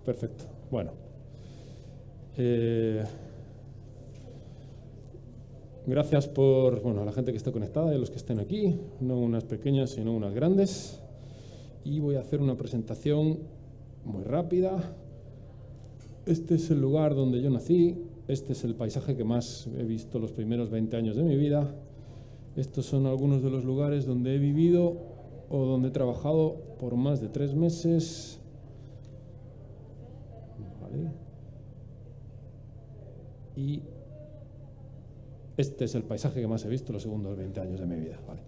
Perfecto. Bueno. Gracias por, a la gente que está conectada y a los que estén aquí, no unas pequeñas, sino unas grandes. Y voy a hacer una presentación muy rápida. Este es el lugar donde yo nací, este es el paisaje que más he visto los primeros 20 años de mi vida. Estos son algunos de los lugares donde he vivido o donde he trabajado por más de 3 meses. Vale. Y este es el paisaje que más he visto los segundos 20 años de mi vida. Vale.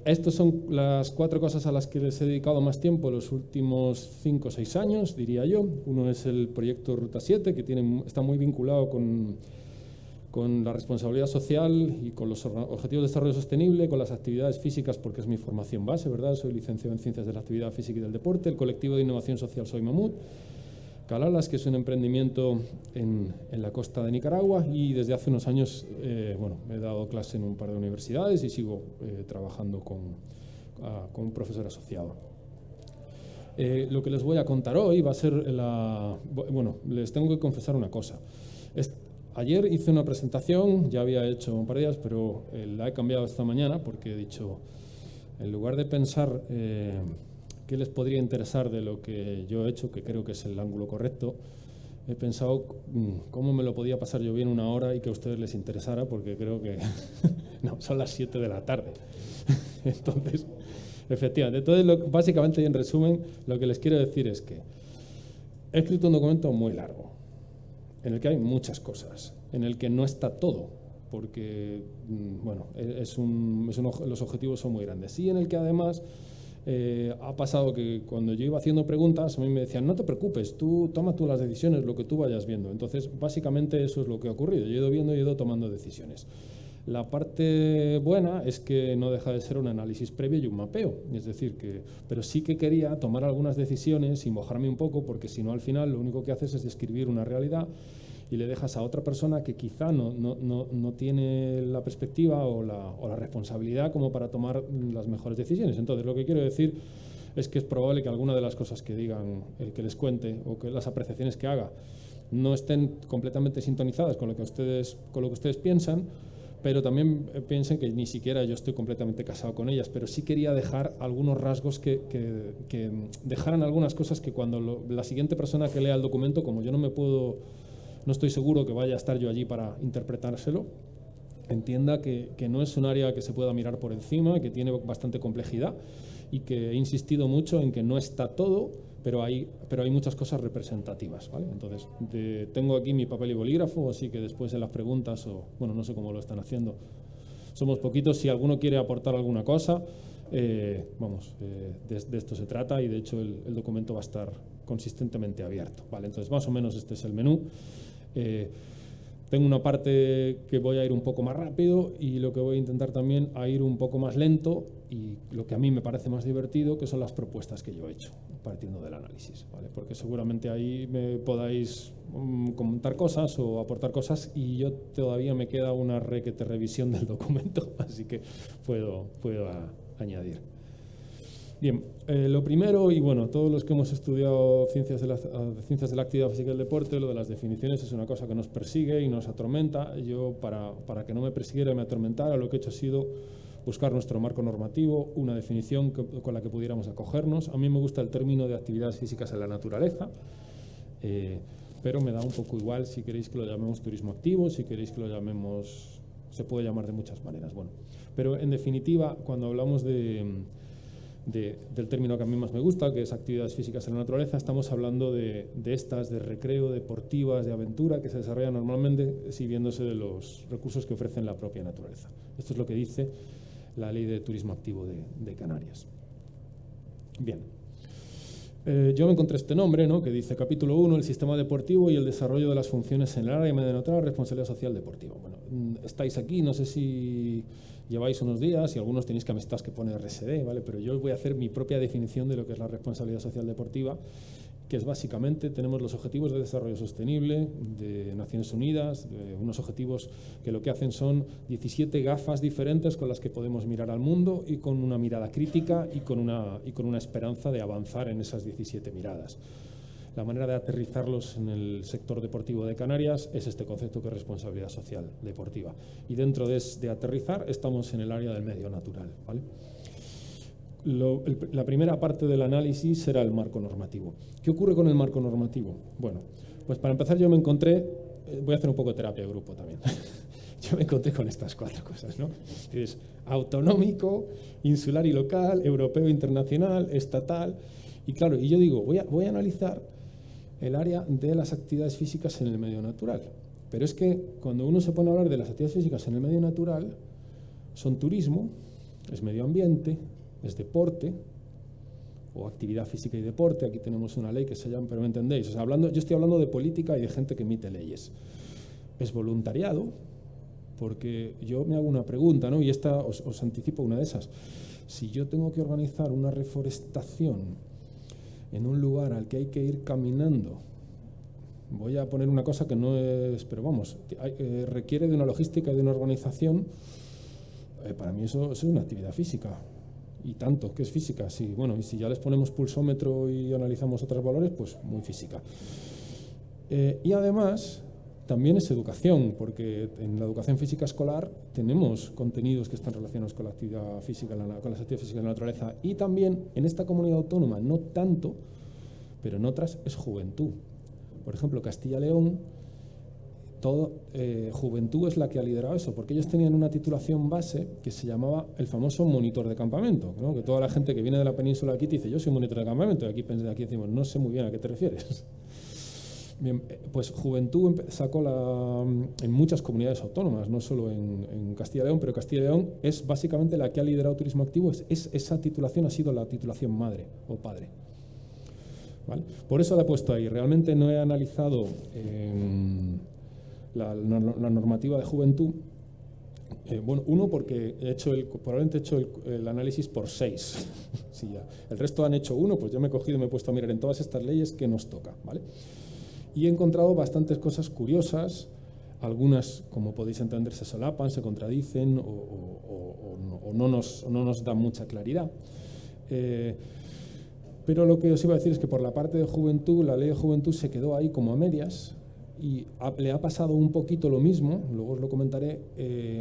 Estas son las 4 cosas a las que les he dedicado más tiempo los últimos 5 o 6 años, diría yo. Uno es el proyecto Ruta 7, que está muy vinculado con la responsabilidad social y con los objetivos de desarrollo sostenible, con las actividades físicas, porque es mi formación base, ¿verdad? Soy licenciado en Ciencias de la Actividad Física y del Deporte, el colectivo de innovación social Soy Mamut, Calalas, que es un emprendimiento en la costa de Nicaragua, y desde hace unos años he dado clase en un par de universidades y sigo trabajando con un profesor asociado. Lo que les voy a contar hoy va a ser les tengo que confesar una cosa. Ayer hice una presentación, ya había hecho un par de días, pero la he cambiado esta mañana porque he dicho, en lugar de pensar qué les podría interesar de lo que yo he hecho, que creo que es el ángulo correcto, he pensado cómo me lo podía pasar yo bien 1 hora y que a ustedes les interesara, porque creo que no, son las 7 de la tarde. Entonces, efectivamente, entonces básicamente y en resumen, lo que les quiero decir es que he escrito un documento muy largo, en el que hay muchas cosas, en el que no está todo, porque los objetivos son muy grandes, y en el que además ha pasado que cuando yo iba haciendo preguntas, a mí me decían, no te preocupes, toma tú las decisiones, lo que tú vayas viendo. Entonces, básicamente eso es lo que ha ocurrido. Yo he ido viendo y he ido tomando decisiones. La parte buena es que no deja de ser un análisis previo y un mapeo. Es decir, pero sí que quería tomar algunas decisiones y mojarme un poco, porque si no, al final lo único que haces es describir una realidad y le dejas a otra persona que quizá no tiene la perspectiva o la responsabilidad como para tomar las mejores decisiones. Entonces, lo que quiero decir es que es probable que alguna de las cosas que digan, que les cuente, o que las apreciaciones que haga, no estén completamente sintonizadas con lo que ustedes piensan, pero también piensen que ni siquiera yo estoy completamente casado con ellas, pero sí quería dejar algunos rasgos que dejaran algunas cosas que cuando la siguiente persona que lea el documento, como yo no estoy seguro que vaya a estar yo allí para interpretárselo, entienda que no es un área que se pueda mirar por encima, que tiene bastante complejidad y que he insistido mucho en que no está todo, pero hay muchas cosas representativas, ¿vale? Entonces, tengo aquí mi papel y bolígrafo, así que después de las preguntas, no sé cómo lo están haciendo, somos poquitos, si alguno quiere aportar alguna cosa, de esto se trata, y de hecho el documento va a estar consistentemente abierto, ¿vale? Entonces, más o menos este es el menú. Tengo una parte que voy a ir un poco más rápido y lo que voy a intentar también a ir un poco más lento, y lo que a mí me parece más divertido, que son las propuestas que yo he hecho partiendo del análisis, ¿vale? Porque seguramente ahí me podáis comentar cosas o aportar cosas, y yo todavía me queda una revisión del documento, así que puedo añadir. Bien, lo primero, y todos los que hemos estudiado ciencias de la actividad física y el deporte, lo de las definiciones es una cosa que nos persigue y nos atormenta. Yo, para que no me persiguiera y me atormentara, lo que he hecho ha sido buscar nuestro marco normativo, una definición con la que pudiéramos acogernos. A mí me gusta el término de actividades físicas en la naturaleza, pero me da un poco igual si queréis que lo llamemos turismo activo, si queréis que lo llamemos, se puede llamar de muchas maneras. Pero en definitiva, cuando hablamos del término que a mí más me gusta, que es actividades físicas en la naturaleza, estamos hablando de recreo, deportivas, de aventura, que se desarrollan normalmente sirviéndose de los recursos que ofrece la propia naturaleza. Esto es lo que dice la Ley de Turismo Activo de Canarias. Bien, yo me encontré este nombre, ¿no?, que dice capítulo 1, el sistema deportivo y el desarrollo de las funciones en el área medioambiental, responsabilidad social deportiva. Estáis aquí, no sé si lleváis unos días y algunos tenéis camisetas que pone RSD, ¿vale? Pero yo os voy a hacer mi propia definición de lo que es la responsabilidad social deportiva, que es básicamente, tenemos los Objetivos de Desarrollo Sostenible de Naciones Unidas, unos objetivos que lo que hacen son 17 gafas diferentes con las que podemos mirar al mundo, y con una mirada crítica y con una esperanza de avanzar en esas 17 miradas. la manera de aterrizarlos en el sector deportivo de Canarias es este concepto que es responsabilidad social deportiva. Y dentro de aterrizar estamos en el área del medio natural, ¿vale? La primera parte del análisis será el marco normativo. ¿Qué ocurre con el marco normativo? Bueno, pues para empezar yo me encontré, voy a hacer un poco de terapia de grupo también, yo me encontré con estas 4 cosas, ¿no? Es autonómico, insular y local, europeo e internacional, estatal, y claro, y yo digo, voy a analizar el área de las actividades físicas en el medio natural, pero es que cuando uno se pone a hablar de las actividades físicas en el medio natural, son turismo, es medio ambiente, es deporte o actividad física y deporte. Aquí tenemos una ley que se llama, pero me entendéis, o sea, yo estoy hablando de política y de gente que emite leyes. Es voluntariado, porque yo me hago una pregunta, ¿no? Y esta os anticipo una de esas. Si yo tengo que organizar una reforestación en un lugar al que hay que ir caminando, voy a poner una cosa que no es, pero vamos, requiere de una logística y de una organización, para mí eso es una actividad física. Y tanto, que es física, sí, bueno, y si ya les ponemos pulsómetro y analizamos otros valores, pues muy física. Y además, también es educación, porque en la educación física escolar tenemos contenidos que están relacionados con la actividad física, con las actividades físicas de la naturaleza, y también en esta comunidad autónoma, no tanto, pero en otras es juventud. Por ejemplo, Castilla-León, Juventud es la que ha liderado eso, porque ellos tenían una titulación base que se llamaba el famoso monitor de campamento, ¿no? Que toda la gente que viene de la península aquí te dice, yo soy monitor de campamento, y aquí decimos, no sé muy bien a qué te refieres. Bien, pues Juventud sacó en muchas comunidades autónomas, no solo en Castilla-León, pero Castilla-León es básicamente la que ha liderado turismo activo, esa titulación ha sido la titulación madre o padre. ¿Vale? Por eso la he puesto ahí, realmente no he analizado la normativa de juventud. Bueno, uno, porque probablemente he hecho el análisis por 6. Sí, ya. El resto han hecho uno, pues yo me he cogido y me he puesto a mirar en todas estas leyes qué nos toca, ¿vale? Y he encontrado bastantes cosas curiosas, algunas, como podéis entender, se solapan, se contradicen o no nos dan mucha claridad. Pero lo que os iba a decir es que por la parte de juventud, la ley de juventud se quedó ahí como a medias, y le ha pasado un poquito lo mismo, luego os lo comentaré,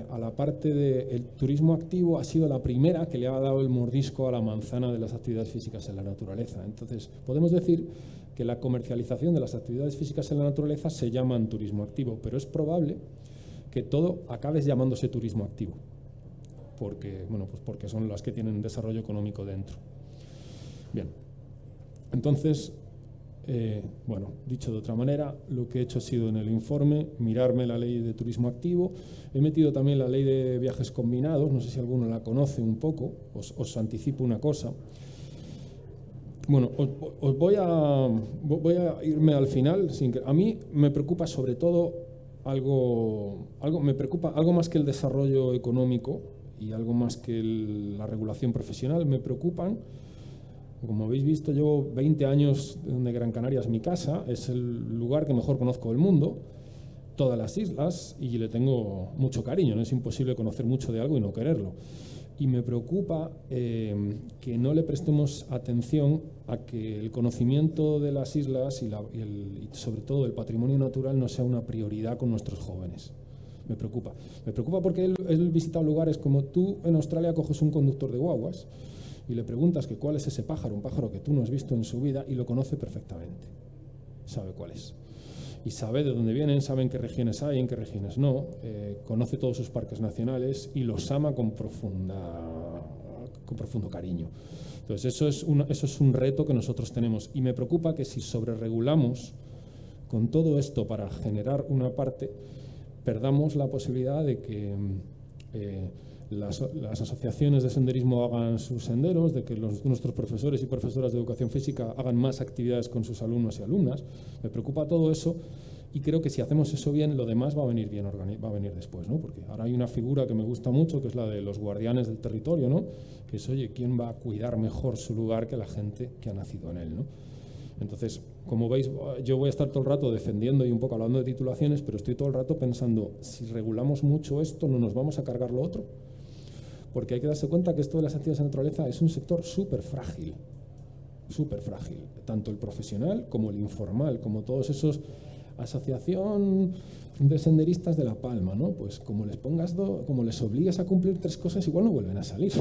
a la parte del turismo activo. Ha sido la primera que le ha dado el mordisco a la manzana de las actividades físicas en la naturaleza. Entonces, podemos decir que la comercialización de las actividades físicas en la naturaleza se llaman turismo activo, pero es probable que todo acabe llamándose turismo activo, porque, bueno, pues porque son las que tienen desarrollo económico dentro. Bien, entonces, bueno, dicho de otra manera, lo que he hecho ha sido en el informe mirarme la ley de turismo activo. He metido también la ley de viajes combinados, no sé si alguno la conoce un poco, os anticipo una cosa. Bueno, os voy a irme al final. A mí me preocupa sobre todo algo más que el desarrollo económico y algo más que la regulación profesional. Me preocupan. Como habéis visto, llevo 20 años donde Gran Canaria es mi casa, es el lugar que mejor conozco del mundo, todas las islas, y le tengo mucho cariño, no es imposible conocer mucho de algo y no quererlo. Y me preocupa que no le prestemos atención a que el conocimiento de las islas y sobre todo el patrimonio natural no sea una prioridad con nuestros jóvenes. Me preocupa porque él visita lugares como tú en Australia coges un conductor de guaguas y le preguntas que cuál es ese pájaro, un pájaro que tú no has visto en su vida, y lo conoce perfectamente. Sabe cuál es. Y sabe de dónde vienen, sabe en qué regiones hay, en qué regiones no, conoce todos sus parques nacionales y los ama con profundo cariño. Entonces eso es un reto que nosotros tenemos, y me preocupa que si sobreregulamos con todo esto para generar una parte, perdamos la posibilidad de que las asociaciones de senderismo hagan sus senderos, de que nuestros profesores y profesoras de educación física hagan más actividades con sus alumnos y alumnas. Me preocupa todo eso, y creo que si hacemos eso bien, lo demás va a venir bien, va a venir después, ¿no? Porque ahora hay una figura que me gusta mucho, que es la de los guardianes del territorio, ¿no? Que es, oye, ¿quién va a cuidar mejor su lugar que la gente que ha nacido en él, ¿no? Entonces, como veis, yo voy a estar todo el rato defendiendo y un poco hablando de titulaciones, pero estoy todo el rato pensando, si regulamos mucho esto, ¿no nos vamos a cargar lo otro? Porque hay que darse cuenta que esto de las actividades de naturaleza es un sector súper frágil. súper frágil, tanto el profesional como el informal, como todos esos, asociación de senderistas de La Palma, ¿no? Pues como les pongas como les obligues a cumplir 3 cosas, igual no vuelven a salir.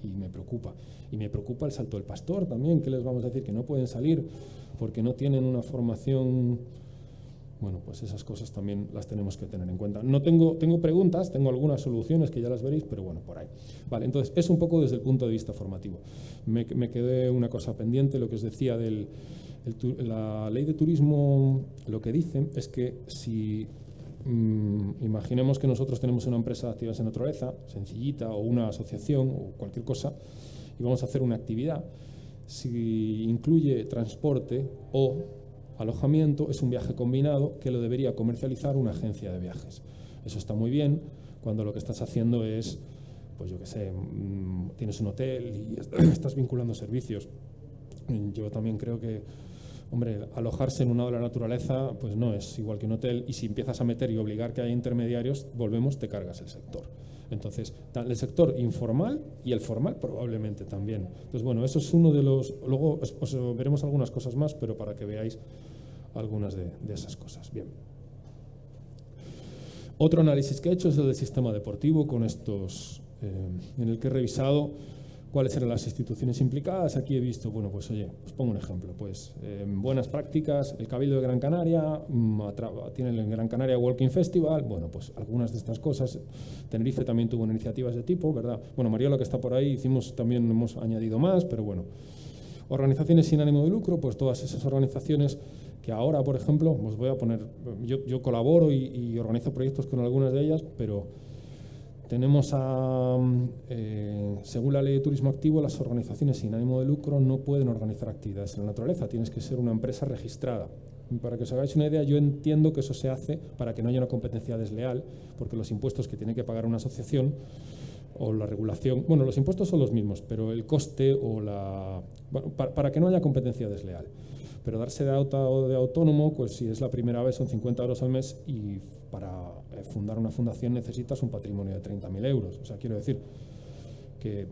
Y me preocupa. Y me preocupa el salto del pastor también, que les vamos a decir que no pueden salir porque no tienen una formación. Bueno, pues esas cosas también las tenemos que tener en cuenta. No tengo preguntas, tengo algunas soluciones que ya las veréis, pero bueno, por ahí. Vale, entonces es un poco desde el punto de vista formativo. Me quedé una cosa pendiente, lo que os decía la ley de turismo, lo que dice es que si imaginemos que nosotros tenemos una empresa de actividades en naturaleza, sencillita, o una asociación, o cualquier cosa, y vamos a hacer una actividad, si incluye transporte o alojamiento, es un viaje combinado que lo debería comercializar una agencia de viajes. Eso está muy bien cuando lo que estás haciendo es, pues yo qué sé, tienes un hotel y estás vinculando servicios. Yo también creo que, hombre, alojarse en una de la naturaleza pues no es igual que un hotel, y si empiezas a meter y obligar que haya intermediarios, te cargas el sector. Entonces, el sector informal y el formal probablemente también. Entonces, bueno, eso es uno de los. Luego os veremos algunas cosas más, pero para que veáis algunas de esas cosas. Bien. Otro análisis que he hecho es el del sistema deportivo, con estos, en el que he revisado cuáles eran las instituciones implicadas. Aquí he visto, bueno, pues oye, os pongo un ejemplo, pues buenas prácticas, el Cabildo de Gran Canaria, tiene el Gran Canaria Walking Festival, bueno, pues algunas de estas cosas. Tenerife también tuvo iniciativas de tipo, ¿verdad? Bueno, Mariola, que está por ahí, también hemos añadido más, pero bueno. Organizaciones sin ánimo de lucro, pues todas esas organizaciones que ahora, por ejemplo, os voy a poner, yo colaboro y organizo proyectos con algunas de ellas, pero tenemos según la Ley de Turismo Activo, las organizaciones sin ánimo de lucro no pueden organizar actividades en la naturaleza, tienes que ser una empresa registrada. Para que os hagáis una idea, yo entiendo que eso se hace para que no haya una competencia desleal, porque los impuestos que tiene que pagar una asociación o la regulación, bueno, los impuestos son los mismos, pero el coste para que no haya competencia desleal. Pero darse de alta o de autónomo, pues si es la primera vez son 50 euros al mes, y para fundar una fundación necesitas un patrimonio de 30.000 euros. O sea, quiero decir que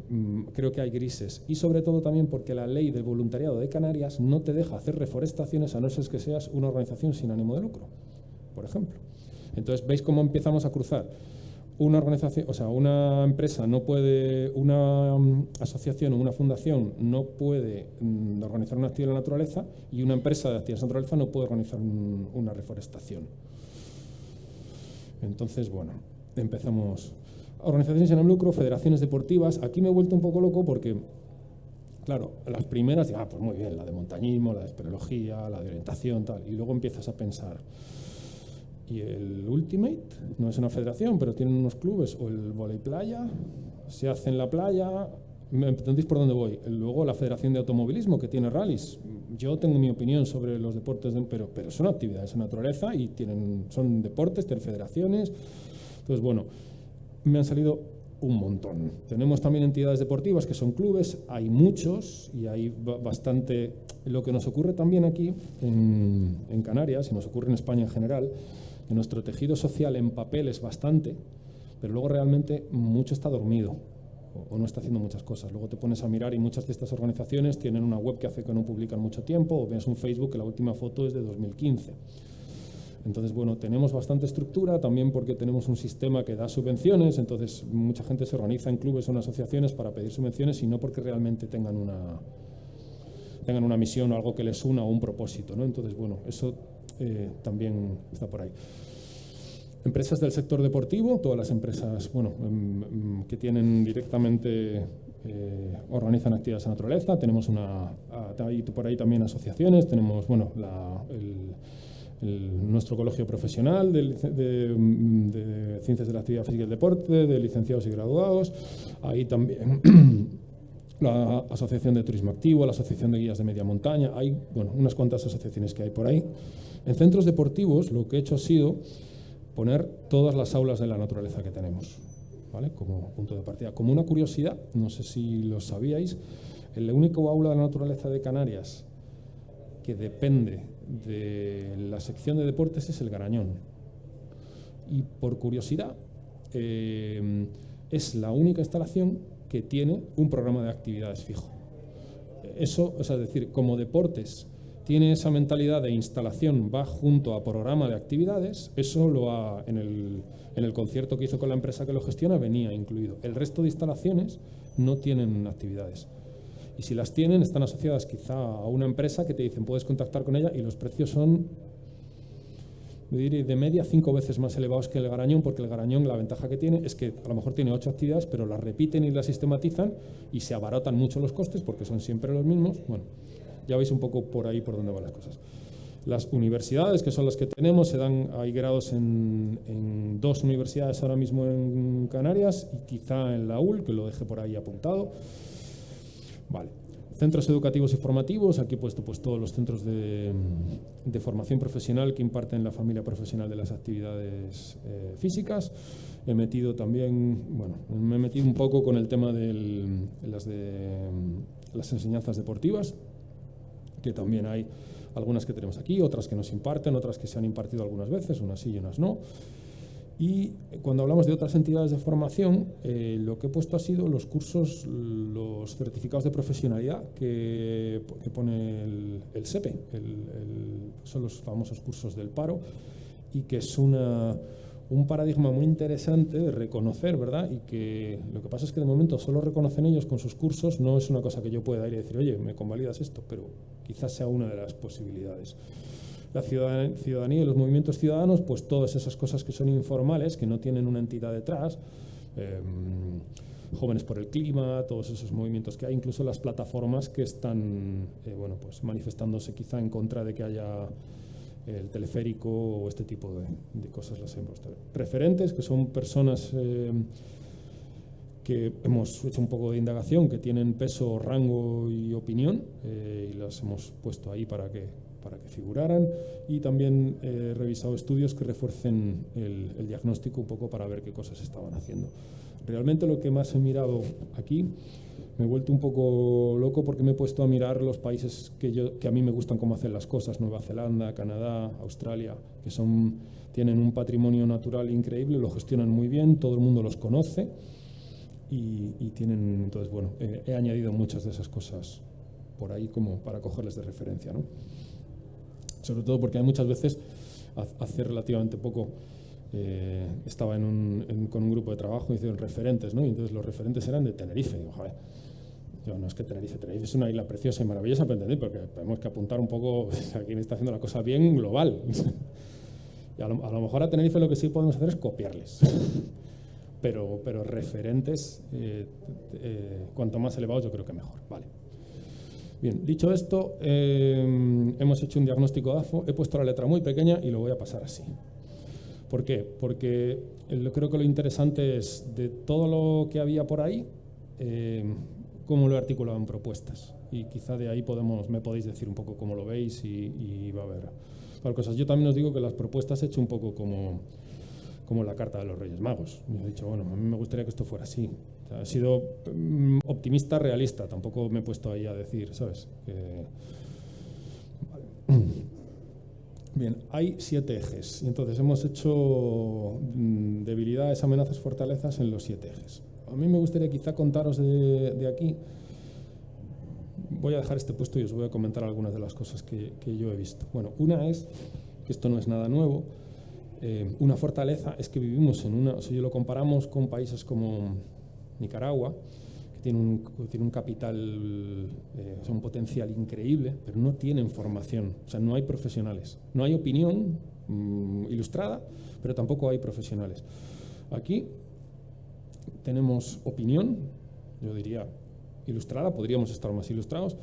creo que hay grises. Y sobre todo también porque la ley del voluntariado de Canarias no te deja hacer reforestaciones a no ser que seas una organización sin ánimo de lucro, por ejemplo. Entonces, ¿veis cómo empezamos a cruzar? Una organización, o sea, una empresa no puede, una asociación o una fundación no puede organizar una actividad en la naturaleza, y una empresa de actividades en la naturaleza no puede organizar una reforestación. Entonces, bueno, empezamos. Organizaciones sin ánimo de lucro, federaciones deportivas. Aquí me he vuelto un poco loco porque, claro, las primeras, pues muy bien, la de montañismo, la de espeleología, la de orientación, tal, y luego empiezas a pensar. Y el Ultimate no es una federación, pero tienen unos clubes, o el volei playa, se hace en la playa. ¿Me entendéis por dónde voy? Luego la Federación de Automovilismo, que tiene rallies. Yo tengo mi opinión sobre los deportes, pero son actividades en naturaleza y son deportes, tienen federaciones. Entonces, bueno, me han salido un montón. Tenemos también entidades deportivas que son clubes, hay muchos y hay bastante. Lo que nos ocurre también aquí en Canarias, y nos ocurre en España en general, que nuestro tejido social en papel es bastante, pero luego realmente mucho está dormido o no está haciendo muchas cosas. Luego te pones a mirar y muchas de estas organizaciones tienen una web que hace que no publican mucho tiempo, o ves un Facebook que la última foto es de 2015. Entonces, bueno, tenemos bastante estructura, también porque tenemos un sistema que da subvenciones, entonces mucha gente se organiza en clubes o en asociaciones para pedir subvenciones, y no porque realmente tengan una misión o algo que les una o un propósito, ¿no? Entonces, bueno, eso también está por ahí. Empresas del sector deportivo, todas las empresas, bueno, que tienen directamente, organizan actividades en naturaleza. Tenemos por ahí también asociaciones, tenemos, bueno, nuestro colegio profesional de Ciencias de la Actividad Física y el Deporte, de licenciados y graduados. Ahí también la Asociación de Turismo Activo, la Asociación de Guías de Media Montaña. Hay, bueno, unas cuantas asociaciones que hay por ahí. En centros deportivos lo que he hecho ha sido poner todas las aulas de la naturaleza que tenemos, ¿vale? Como punto de partida. Como una curiosidad, no sé si lo sabíais, el único aula de la naturaleza de Canarias que depende de la sección de deportes es el Garañón. Y por curiosidad, es la única instalación que tiene un programa de actividades fijo. eso, o sea, es decir, como deportes tiene esa mentalidad de instalación, va junto a programa de actividades, eso en el concierto que hizo con la empresa que lo gestiona venía incluido. El resto de instalaciones no tienen actividades. Y si las tienen, están asociadas quizá a una empresa que te dicen puedes contactar con ella y los precios son, yo diría, de media 5 veces más elevados que el Garañón, porque el Garañón la ventaja que tiene es que a lo mejor tiene 8 actividades, pero las repiten y las sistematizan y se abaratan mucho los costes porque son siempre los mismos. Bueno, ya veis un poco por ahí por dónde van las cosas. Las universidades, que son las que tenemos, hay grados en 2 universidades ahora mismo en Canarias y quizá en la UL, que lo deje por ahí apuntado. Vale. Centros educativos y formativos, aquí he puesto pues, todos los centros de formación profesional que imparten la familia profesional de las actividades físicas. He metido también, bueno, me he metido un poco con el tema de las enseñanzas deportivas, que también hay algunas que tenemos aquí, otras que nos imparten, otras que se han impartido algunas veces, unas sí y unas no. Y cuando hablamos de otras entidades de formación, lo que he puesto ha sido los cursos, los certificados de profesionalidad que pone el SEPE, son los famosos cursos del paro, y que es un paradigma muy interesante de reconocer, ¿verdad? Y que lo que pasa es que de momento solo reconocen ellos con sus cursos, no es una cosa que yo pueda ir y decir, oye, me convalidas esto, pero quizás sea una de las posibilidades. La ciudadanía y los movimientos ciudadanos, pues todas esas cosas que son informales, que no tienen una entidad detrás, Jóvenes por el Clima, todos esos movimientos que hay, incluso las plataformas que están bueno, pues manifestándose quizá en contra de que haya el teleférico o este tipo de cosas las hemos puesto. Referentes, que son personas que hemos hecho un poco de indagación, que tienen peso, rango y opinión, y las hemos puesto ahí para que figuraran, y también he revisado estudios que refuercen el diagnóstico un poco para ver qué cosas estaban haciendo. Realmente lo que más he mirado aquí, me he vuelto un poco loco porque me he puesto a mirar los países que a mí me gustan cómo hacen las cosas, Nueva Zelanda, Canadá, Australia, que tienen un patrimonio natural increíble, lo gestionan muy bien, todo el mundo los conoce y tienen, entonces bueno, he añadido muchas de esas cosas por ahí como para cogerles de referencia, ¿no? Sobre todo porque hay muchas veces, hace relativamente poco, estaba con un grupo de trabajo y hicieron referentes, ¿no? Y entonces los referentes eran de Tenerife. Y digo, joder, no es que Tenerife es una isla preciosa y maravillosa, pero entendí, porque tenemos que apuntar un poco a quién está haciendo la cosa bien global. Y a lo mejor a Tenerife lo que sí podemos hacer es copiarles. Pero referentes, cuanto más elevados, yo creo que mejor. Vale. Bien, dicho esto, hemos hecho un diagnóstico de AFO, he puesto la letra muy pequeña y lo voy a pasar así. ¿Por qué? Porque creo que lo interesante es de todo lo que había por ahí, cómo lo he articulado en propuestas. Y quizá de ahí me podéis decir un poco cómo lo veis y va a haber cosas. Yo también os digo que las propuestas he hecho un poco como la carta de los Reyes Magos. Me he dicho, bueno, a mí me gustaría que esto fuera así. O sea, he sido optimista, realista, tampoco me he puesto ahí a decir, ¿sabes? Vale. Bien, hay 7 ejes, y entonces hemos hecho debilidades, amenazas, fortalezas en los 7 ejes. A mí me gustaría quizá contaros de aquí, voy a dejar este puesto y os voy a comentar algunas de las cosas que yo he visto. Bueno, una es, que esto no es nada nuevo, una fortaleza es que vivimos si lo comparamos con países como Nicaragua, que tiene un capital, un potencial increíble, pero no tienen formación, o sea, no hay profesionales. No hay opinión ilustrada, pero tampoco hay profesionales. Aquí tenemos opinión, yo diría ilustrada, podríamos estar más ilustrados,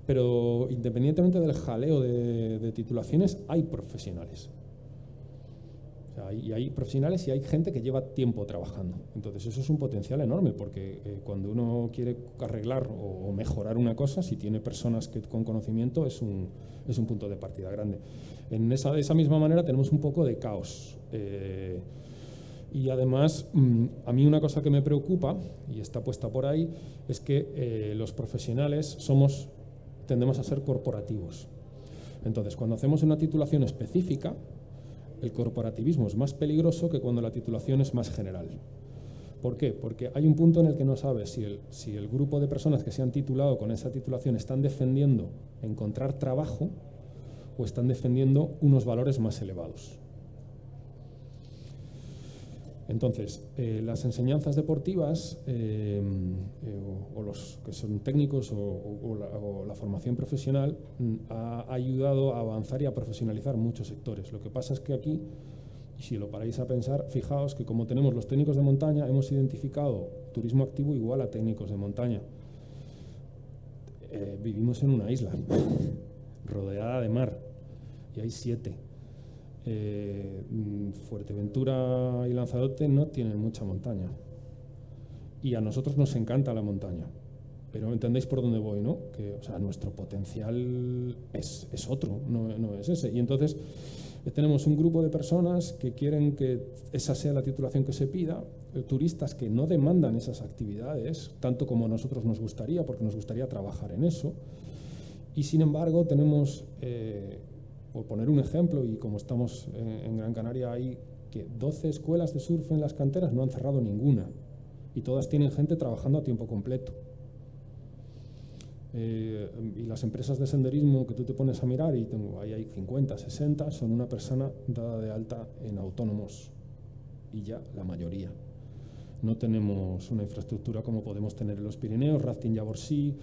pero independientemente del jaleo de titulaciones, hay profesionales. Y hay profesionales y hay gente que lleva tiempo trabajando. Entonces eso es un potencial enorme, porque cuando uno quiere arreglar o mejorar una cosa, si tiene personas con conocimiento, es un punto de partida grande. De esa misma manera tenemos un poco de caos. Y además, a mí una cosa que me preocupa, y está puesta por ahí, es que los profesionales tendemos a ser corporativos. Entonces, cuando hacemos una titulación específica, el corporativismo es más peligroso que cuando la titulación es más general. ¿Por qué? Porque hay un punto en el que no sabes si el grupo de personas que se han titulado con esa titulación están defendiendo encontrar trabajo o están defendiendo unos valores más elevados. Entonces, las enseñanzas deportivas o los que son técnicos o la formación profesional ha ayudado a avanzar y a profesionalizar muchos sectores. Lo que pasa es que aquí, y si lo paráis a pensar, fijaos que como tenemos los técnicos de montaña, hemos identificado turismo activo igual a técnicos de montaña. Vivimos en una isla rodeada de mar y hay 7. Fuerteventura y Lanzarote no tienen mucha montaña y a nosotros nos encanta la montaña, pero entendéis por dónde voy, ¿no? Que, o sea, nuestro potencial es otro, no es ese. Y entonces tenemos un grupo de personas que quieren que esa sea la titulación que se pida, turistas que no demandan esas actividades tanto como a nosotros nos gustaría, porque nos gustaría trabajar en eso, y sin embargo tenemos por poner un ejemplo, y como estamos en Gran Canaria, hay que 12 escuelas de surf en las canteras, no han cerrado ninguna, y todas tienen gente trabajando a tiempo completo. Y las empresas de senderismo que tú te pones a mirar, y ahí hay 50, 60, son una persona dada de alta en autónomos, y ya la mayoría. No tenemos una infraestructura como podemos tener en los Pirineos, Rafting Yaborsí,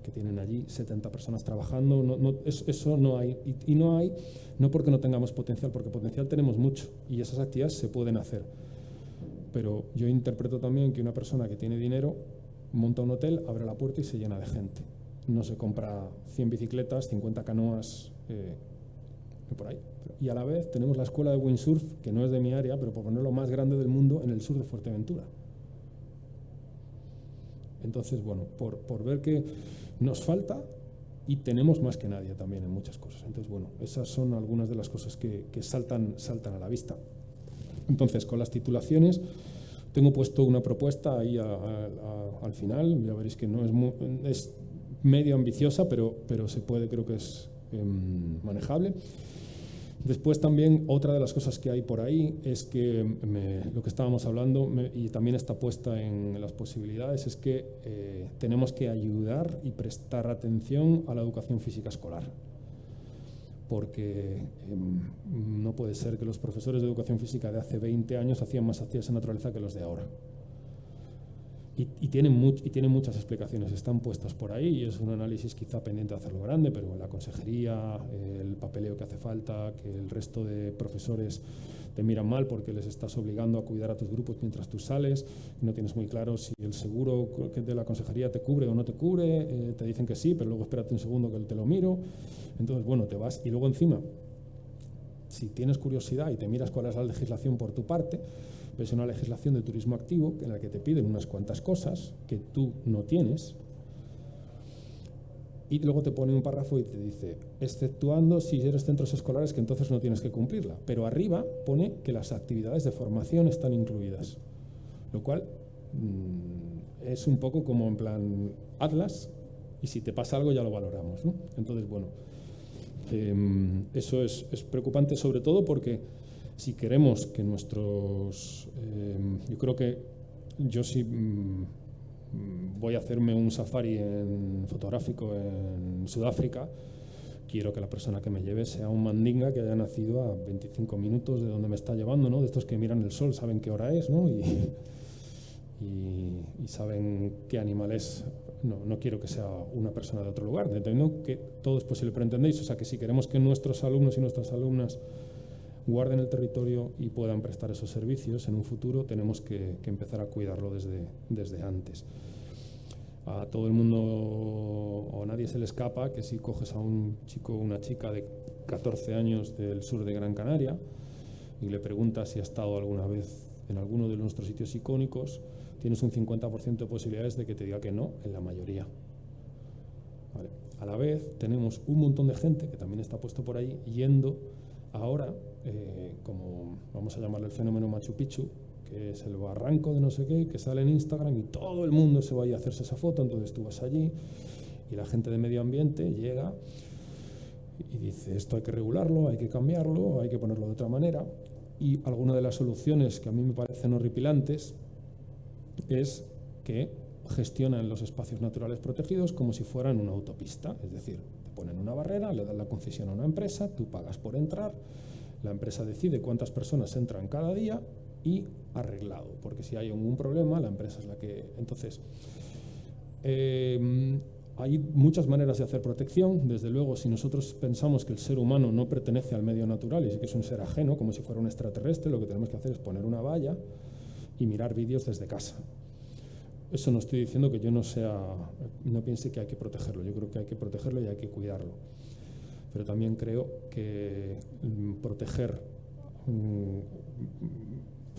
que tienen allí 70 personas trabajando, eso no hay, y no hay, no porque no tengamos potencial, porque potencial tenemos mucho, y esas actividades se pueden hacer. Pero yo interpreto también que una persona que tiene dinero monta un hotel, abre la puerta y se llena de gente. No se compra 100 bicicletas, 50 canoas, por ahí. Y a la vez tenemos la escuela de windsurf, que no es de mi área, pero por ponerlo más grande del mundo, en el sur de Fuerteventura. Entonces, bueno, por ver que nos falta y tenemos más que nadie también en muchas cosas. Entonces, bueno, esas son algunas de las cosas que saltan a la vista. Entonces, con las titulaciones, tengo puesto una propuesta ahí al final. Ya veréis que no es medio ambiciosa, pero se puede, creo que es manejable. Después también otra de las cosas que hay por ahí es que lo que estábamos hablando y también está puesta en las posibilidades es que tenemos que ayudar y prestar atención a la educación física escolar, porque no puede ser que los profesores de educación física de hace 20 años hacían más actividades en naturaleza que los de ahora. Y tienen muchas explicaciones, están puestas por ahí, y es un análisis quizá pendiente de hacerlo grande, pero la consejería, el papeleo que hace falta, que el resto de profesores te miran mal porque les estás obligando a cuidar a tus grupos mientras tú sales, no tienes muy claro si el seguro de la consejería te cubre o no te cubre, te dicen que sí, pero luego espérate un segundo que te lo miro. Entonces, bueno, te vas y luego encima, si tienes curiosidad y te miras cuál es la legislación por tu parte, ves una legislación de turismo activo en la que te piden unas cuantas cosas que tú no tienes, y luego te pone un párrafo y te dice, exceptuando si eres centros escolares, que entonces no tienes que cumplirla, pero arriba pone que las actividades de formación están incluidas, lo cual es un poco como en plan Atlas, y si te pasa algo ya lo valoramos, ¿no? Entonces, bueno, eso es preocupante, sobre todo porque si queremos que nuestros... yo creo que yo sí voy a hacerme un safari fotográfico en Sudáfrica, quiero que la persona que me lleve sea un mandinga que haya nacido a 25 minutos de donde me está llevando, ¿no? De estos que miran el sol, saben qué hora es, ¿no? Y saben qué animal es. No quiero que sea una persona de otro lugar, entiendo que todo es posible, pero entendéis, o sea, que si queremos que nuestros alumnos y nuestras alumnas guarden el territorio y puedan prestar esos servicios en un futuro, tenemos que empezar a cuidarlo desde antes. A todo el mundo o a nadie se le escapa que si coges a un chico o una chica de 14 años del sur de Gran Canaria y le preguntas si ha estado alguna vez en alguno de nuestros sitios icónicos, tienes un 50% de posibilidades de que te diga que no, en la mayoría. ¿Vale? A la vez tenemos un montón de gente que también está puesto por ahí yendo ahora, como vamos a llamarle el fenómeno Machu Picchu, que es el barranco de no sé qué, que sale en Instagram y todo el mundo se va a ir a hacerse esa foto. Entonces tú vas allí y la gente de medio ambiente llega y dice, esto hay que regularlo, hay que cambiarlo, hay que ponerlo de otra manera. Y alguna de las soluciones que a mí me parecen horripilantes es que gestionan los espacios naturales protegidos como si fueran una autopista, es decir, te ponen una barrera, le dan la concesión a una empresa, tú pagas por entrar, la empresa decide cuántas personas entran cada día y arreglado, porque si hay algún problema, la empresa es la que... Entonces, hay muchas maneras de hacer protección. Desde luego, si nosotros pensamos que el ser humano no pertenece al medio natural y que es un ser ajeno, como si fuera un extraterrestre, lo que tenemos que hacer es poner una valla y mirar vídeos desde casa. Eso no estoy diciendo que yo no piense que hay que protegerlo. Yo creo que hay que protegerlo y hay que cuidarlo. Pero también creo que proteger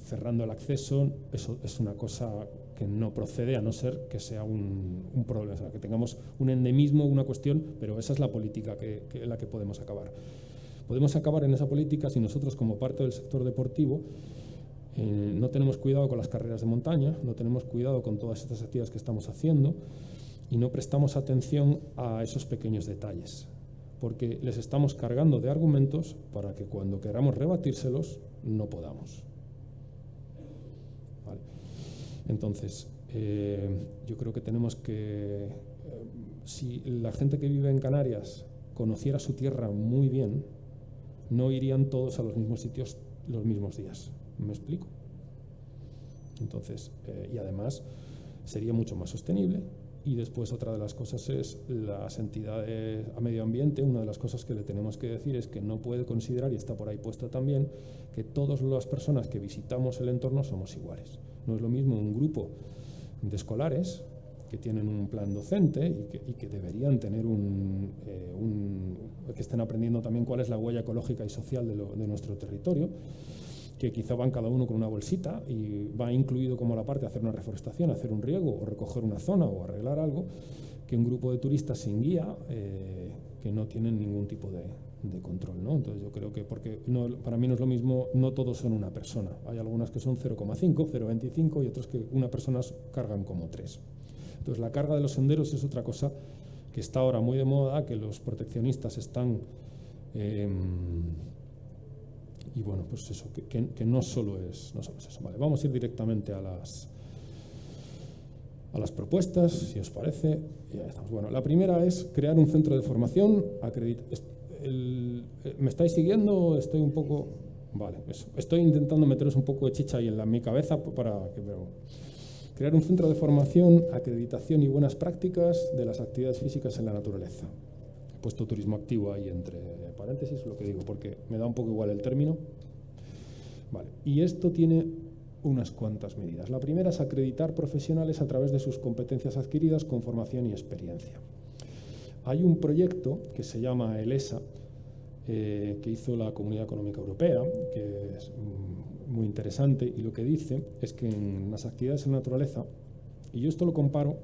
cerrando el acceso, eso es una cosa que no procede, a no ser que sea un problema, o sea, que tengamos un endemismo, una cuestión, pero esa es la política en la que podemos acabar. Podemos acabar en esa política si nosotros, como parte del sector deportivo, no tenemos cuidado con las carreras de montaña, no tenemos cuidado con todas estas actividades que estamos haciendo y no prestamos atención a esos pequeños detalles, porque les estamos cargando de argumentos para que cuando queramos rebatírselos no podamos. Vale. Entonces, yo creo que tenemos que, si la gente que vive en Canarias conociera su tierra muy bien, no irían todos a los mismos sitios los mismos días. ¿Me explico? Entonces, y además sería mucho más sostenible. Y después otra de las cosas es las entidades a medio ambiente. Una de las cosas que le tenemos que decir es que no puede considerar, y está por ahí puesto también, que todas las personas que visitamos el entorno somos iguales. No es lo mismo un grupo de escolares que tienen un plan docente y que deberían tener que estén aprendiendo también cuál es la huella ecológica y social de nuestro territorio, que quizá van cada uno con una bolsita y va incluido como la parte de hacer una reforestación, hacer un riego o recoger una zona o arreglar algo, que un grupo de turistas sin guía que no tienen ningún tipo de control, ¿no? Entonces yo creo que, porque para mí no es lo mismo, no todos son una persona. Hay algunas que son 0,5, 0,25 y otras que una persona cargan como 3. Entonces la carga de los senderos es otra cosa que está ahora muy de moda, que los proteccionistas están... y bueno, pues eso, que no solo es eso. Vale, vamos a ir directamente a las propuestas, si os parece. Y ahí estamos. Bueno, la primera es crear un centro de formación. ¿Me estáis siguiendo? Estoy un poco... Vale, eso. Estoy intentando meteros un poco de chicha ahí en mi cabeza para que... Crear un centro de formación, acreditación y buenas prácticas de las actividades físicas en la naturaleza. He puesto turismo activo ahí entre paréntesis, lo que digo, porque me da un poco igual el término. Vale. Y esto tiene unas cuantas medidas. La primera es acreditar profesionales a través de sus competencias adquiridas con formación y experiencia. Hay un proyecto que se llama ELESA, que hizo la Comunidad Económica Europea, que es muy interesante, y lo que dice es que en las actividades en naturaleza, y yo esto lo comparo,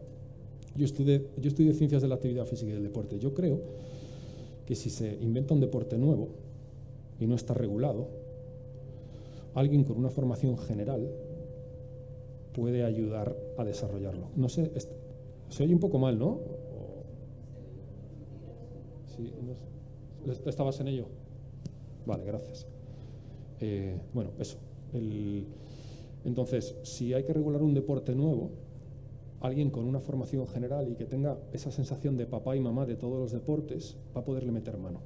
yo estudié ciencias de la actividad física y del deporte. Yo creo que si se inventa un deporte nuevo y no está regulado, alguien con una formación general puede ayudar a desarrollarlo. No sé, se oye un poco mal, ¿no? Sí, no sé. ¿Estabas en ello? Vale, gracias. Bueno, eso. Entonces, si hay que regular un deporte nuevo, alguien con una formación general y que tenga esa sensación de papá y mamá de todos los deportes va a poderle meter mano.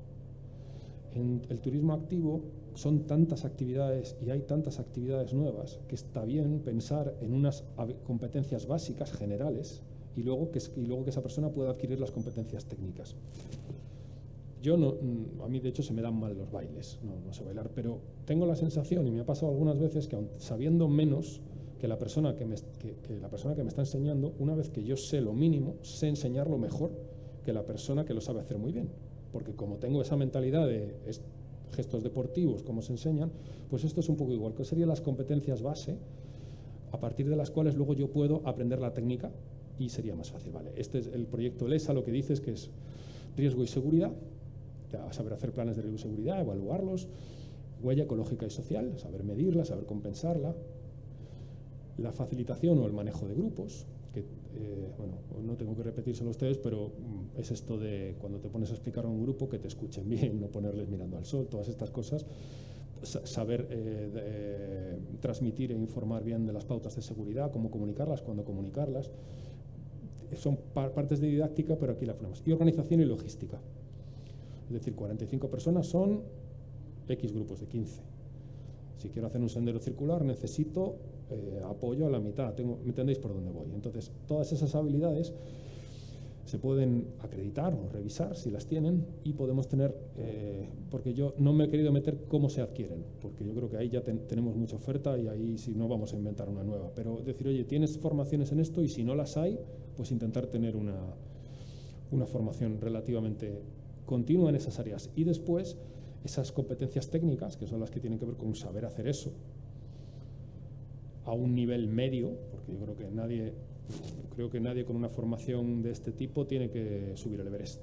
En el turismo activo son tantas actividades y hay tantas actividades nuevas que está bien pensar en unas competencias básicas generales y luego que esa persona pueda adquirir las competencias técnicas. A mí de hecho se me dan mal los bailes, no sé bailar, pero tengo la sensación, y me ha pasado algunas veces, que aun sabiendo menos que la persona que me está enseñando, una vez que yo sé lo mínimo, sé enseñarlo mejor que la persona que lo sabe hacer muy bien. Porque como tengo esa mentalidad de gestos deportivos, cómo se enseñan, pues esto es un poco igual. ¿Qué serían las competencias base a partir de las cuales luego yo puedo aprender la técnica y sería más fácil? Vale, este es el proyecto ELESA, lo que dice es que es riesgo y seguridad, saber hacer planes de riesgo y seguridad, evaluarlos, huella ecológica y social, saber medirla, saber compensarla, la facilitación o el manejo de grupos, que bueno, no tengo que repetírselo a ustedes, pero es esto de cuando te pones a explicar a un grupo que te escuchen bien, no ponerles mirando al sol, todas estas cosas, saber transmitir e informar bien de las pautas de seguridad, cómo comunicarlas, cuándo comunicarlas. Son partes de didáctica, pero aquí la ponemos. Y organización y logística. Es decir, 45 personas son X grupos de 15. Si quiero hacer un sendero circular, necesito apoyo a la mitad. ¿Me entendéis por dónde voy? Entonces, todas esas habilidades se pueden acreditar o revisar si las tienen, y podemos tener, porque yo no me he querido meter cómo se adquieren, porque yo creo que ahí ya tenemos mucha oferta y ahí si no vamos a inventar una nueva. Pero decir, oye, tienes formaciones en esto, y si no las hay, pues intentar tener una formación relativamente continua en esas áreas. Y después, esas competencias técnicas, que son las que tienen que ver con saber hacer eso a un nivel medio, porque yo creo que nadie con una formación de este tipo tiene que subir el Everest.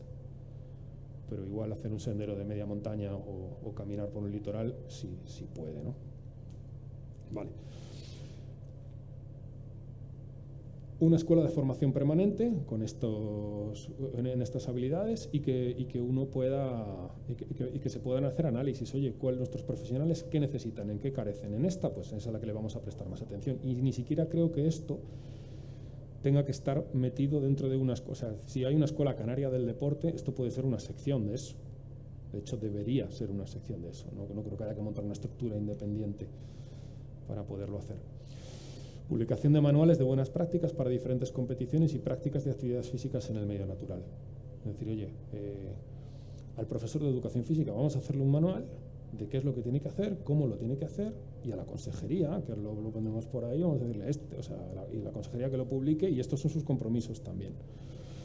Pero igual hacer un sendero de media montaña o caminar por un litoral, sí puede, ¿no? Vale. Una escuela de formación permanente en estas habilidades, y que uno pueda y que se puedan hacer análisis. Oye, nuestros profesionales qué necesitan, en qué carecen. En esta, pues es a la que le vamos a prestar más atención. Y ni siquiera creo que esto tenga que estar metido dentro de unas cosas. Si hay una escuela canaria del deporte, esto puede ser una sección de eso. De hecho, debería ser una sección de eso. No creo que haya que montar una estructura independiente para poderlo hacer. Publicación de manuales de buenas prácticas para diferentes competiciones y prácticas de actividades físicas en el medio natural. Es decir, oye, al profesor de educación física vamos a hacerle un manual de qué es lo que tiene que hacer, cómo lo tiene que hacer, y a la consejería, que lo ponemos por ahí, vamos a decirle y la consejería que lo publique, y estos son sus compromisos también.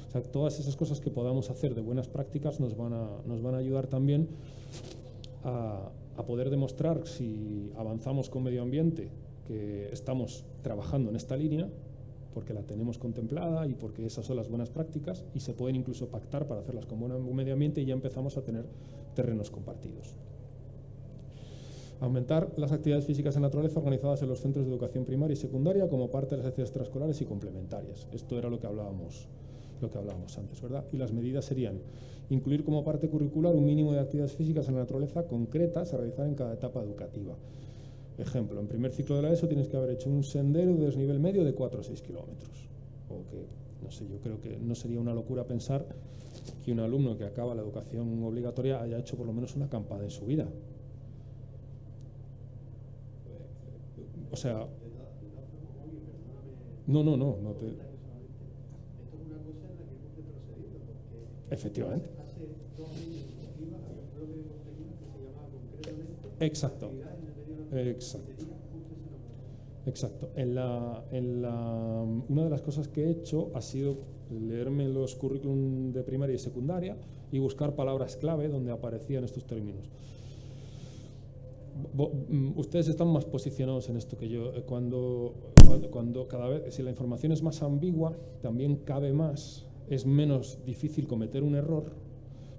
O sea, todas esas cosas que podamos hacer de buenas prácticas nos van a ayudar también a poder demostrar, si avanzamos con medio ambiente, que estamos trabajando en esta línea, porque la tenemos contemplada y porque esas son las buenas prácticas, y se pueden incluso pactar para hacerlas con buen medio ambiente, y ya empezamos a tener terrenos compartidos. Aumentar las actividades físicas en naturaleza organizadas en los centros de educación primaria y secundaria como parte de las actividades extraescolares y complementarias. Esto era lo que hablábamos antes, ¿verdad? Y las medidas serían incluir como parte curricular un mínimo de actividades físicas en la naturaleza concretas a realizar en cada etapa educativa. Ejemplo, en primer ciclo de la ESO tienes que haber hecho un sendero de desnivel medio de 4 o 6 kilómetros. O que, no sé, yo creo que no sería una locura pensar que un alumno que acaba la educación obligatoria haya hecho por lo menos una acampada en su vida. O sea, no te... Efectivamente. Exacto. Una de las cosas que he hecho ha sido leerme los currículum de primaria y secundaria y buscar palabras clave donde aparecían estos términos. Ustedes están más posicionados en esto que yo. Cuando cada vez, si la información es más ambigua, también cabe más, es menos difícil cometer un error,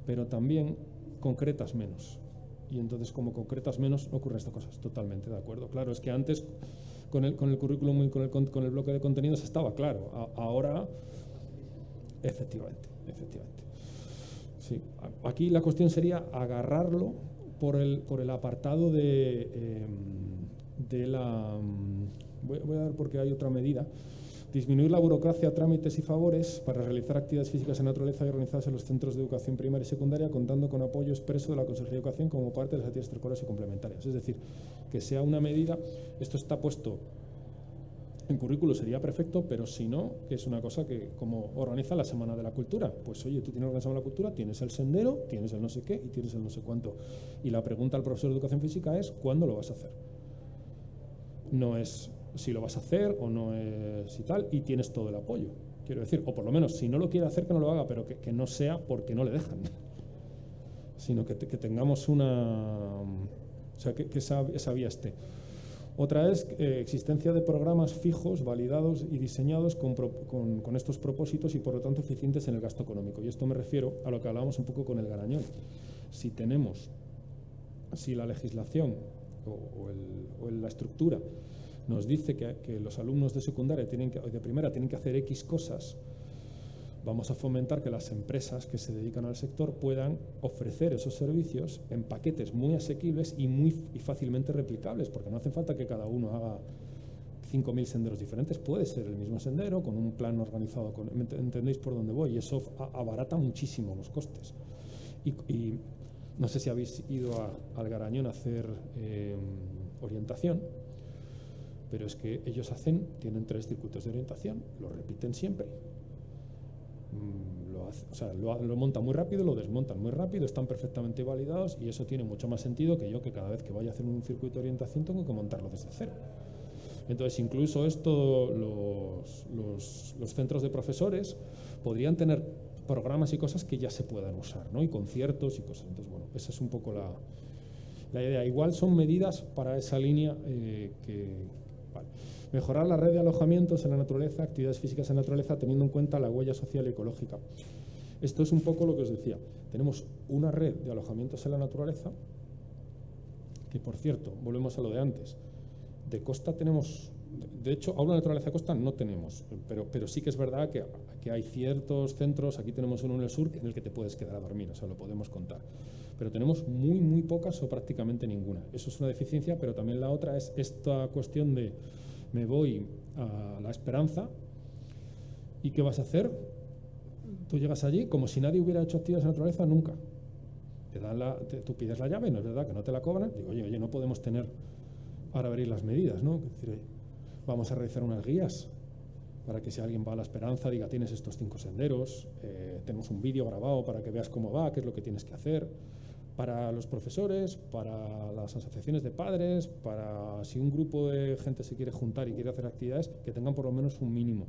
pero también concretas menos. Y entonces, como concretas menos, ocurren estas cosas. Totalmente de acuerdo. Claro, es que antes con el currículum y con el bloque de contenidos estaba claro. Ahora, efectivamente. Sí. Aquí la cuestión sería agarrarlo por el apartado de la... Voy a ver porque hay otra medida. Disminuir la burocracia, trámites y favores para realizar actividades físicas en naturaleza y organizadas en los centros de educación primaria y secundaria, contando con apoyo expreso de la Consejería de Educación como parte de las actividades extraescolares y complementarias. Es decir, que sea una medida, esto está puesto en currículo, sería perfecto, pero si no, que es una cosa que, como organiza la Semana de la Cultura, pues oye, tú tienes organizado la cultura, tienes el sendero, tienes el no sé qué y tienes el no sé cuánto. Y la pregunta al profesor de educación física es, ¿cuándo lo vas a hacer? No es si lo vas a hacer o no es y tal, y tienes todo el apoyo, quiero decir, o por lo menos si no lo quiere hacer, que no lo haga, pero que no sea porque no le dejan, sino que tengamos una, o sea, que esa vía esté. Otra es existencia de programas fijos, validados y diseñados con estos propósitos y por lo tanto eficientes en el gasto económico. Y esto me refiero a lo que hablábamos un poco con el Garañón. Si la legislación o la estructura nos dice que los alumnos de secundaria de primera tienen que hacer X cosas, vamos a fomentar que las empresas que se dedican al sector puedan ofrecer esos servicios en paquetes muy asequibles y fácilmente replicables, porque no hace falta que cada uno haga 5.000 senderos diferentes, puede ser el mismo sendero con un plan organizado, ¿entendéis por dónde voy? Y eso abarata muchísimo los costes. Y no sé si habéis ido al Garañón a hacer orientación, pero es que ellos tienen 3 circuitos de orientación, lo repiten siempre. Lo montan muy rápido, lo desmontan muy rápido, están perfectamente validados, y eso tiene mucho más sentido que yo, que cada vez que vaya a hacer un circuito de orientación tengo que montarlo desde cero. Entonces, incluso esto, los centros de profesores podrían tener programas y cosas que ya se puedan usar, ¿no? Y conciertos y cosas. Entonces, bueno, esa es un poco la idea. Igual son medidas para esa línea vale. Mejorar la red de alojamientos en la naturaleza, actividades físicas en la naturaleza, teniendo en cuenta la huella social y ecológica. Esto es un poco lo que os decía. Tenemos una red de alojamientos en la naturaleza, que por cierto, volvemos a lo de antes. De costa tenemos, de hecho, a una naturaleza de costa no tenemos, pero sí que es verdad que hay ciertos centros, aquí tenemos uno en el sur, en el que te puedes quedar a dormir, o sea, lo podemos contar. Pero tenemos muy pocas o prácticamente ninguna. Eso es una deficiencia, pero también la otra es esta cuestión de me voy a La Esperanza y ¿qué vas a hacer? Tú llegas allí como si nadie hubiera hecho actividades en la naturaleza nunca. Tú pides la llave, no es verdad que no te la cobran, digo, oye, no podemos tener para abrir las medidas, ¿no? Es decir, vamos a realizar unas guías para que si alguien va a La Esperanza diga, tienes estos 5 senderos, tenemos un vídeo grabado para que veas cómo va, qué es lo que tienes que hacer. Para los profesores, para las asociaciones de padres, para si un grupo de gente se quiere juntar y quiere hacer actividades, que tengan por lo menos un mínimo.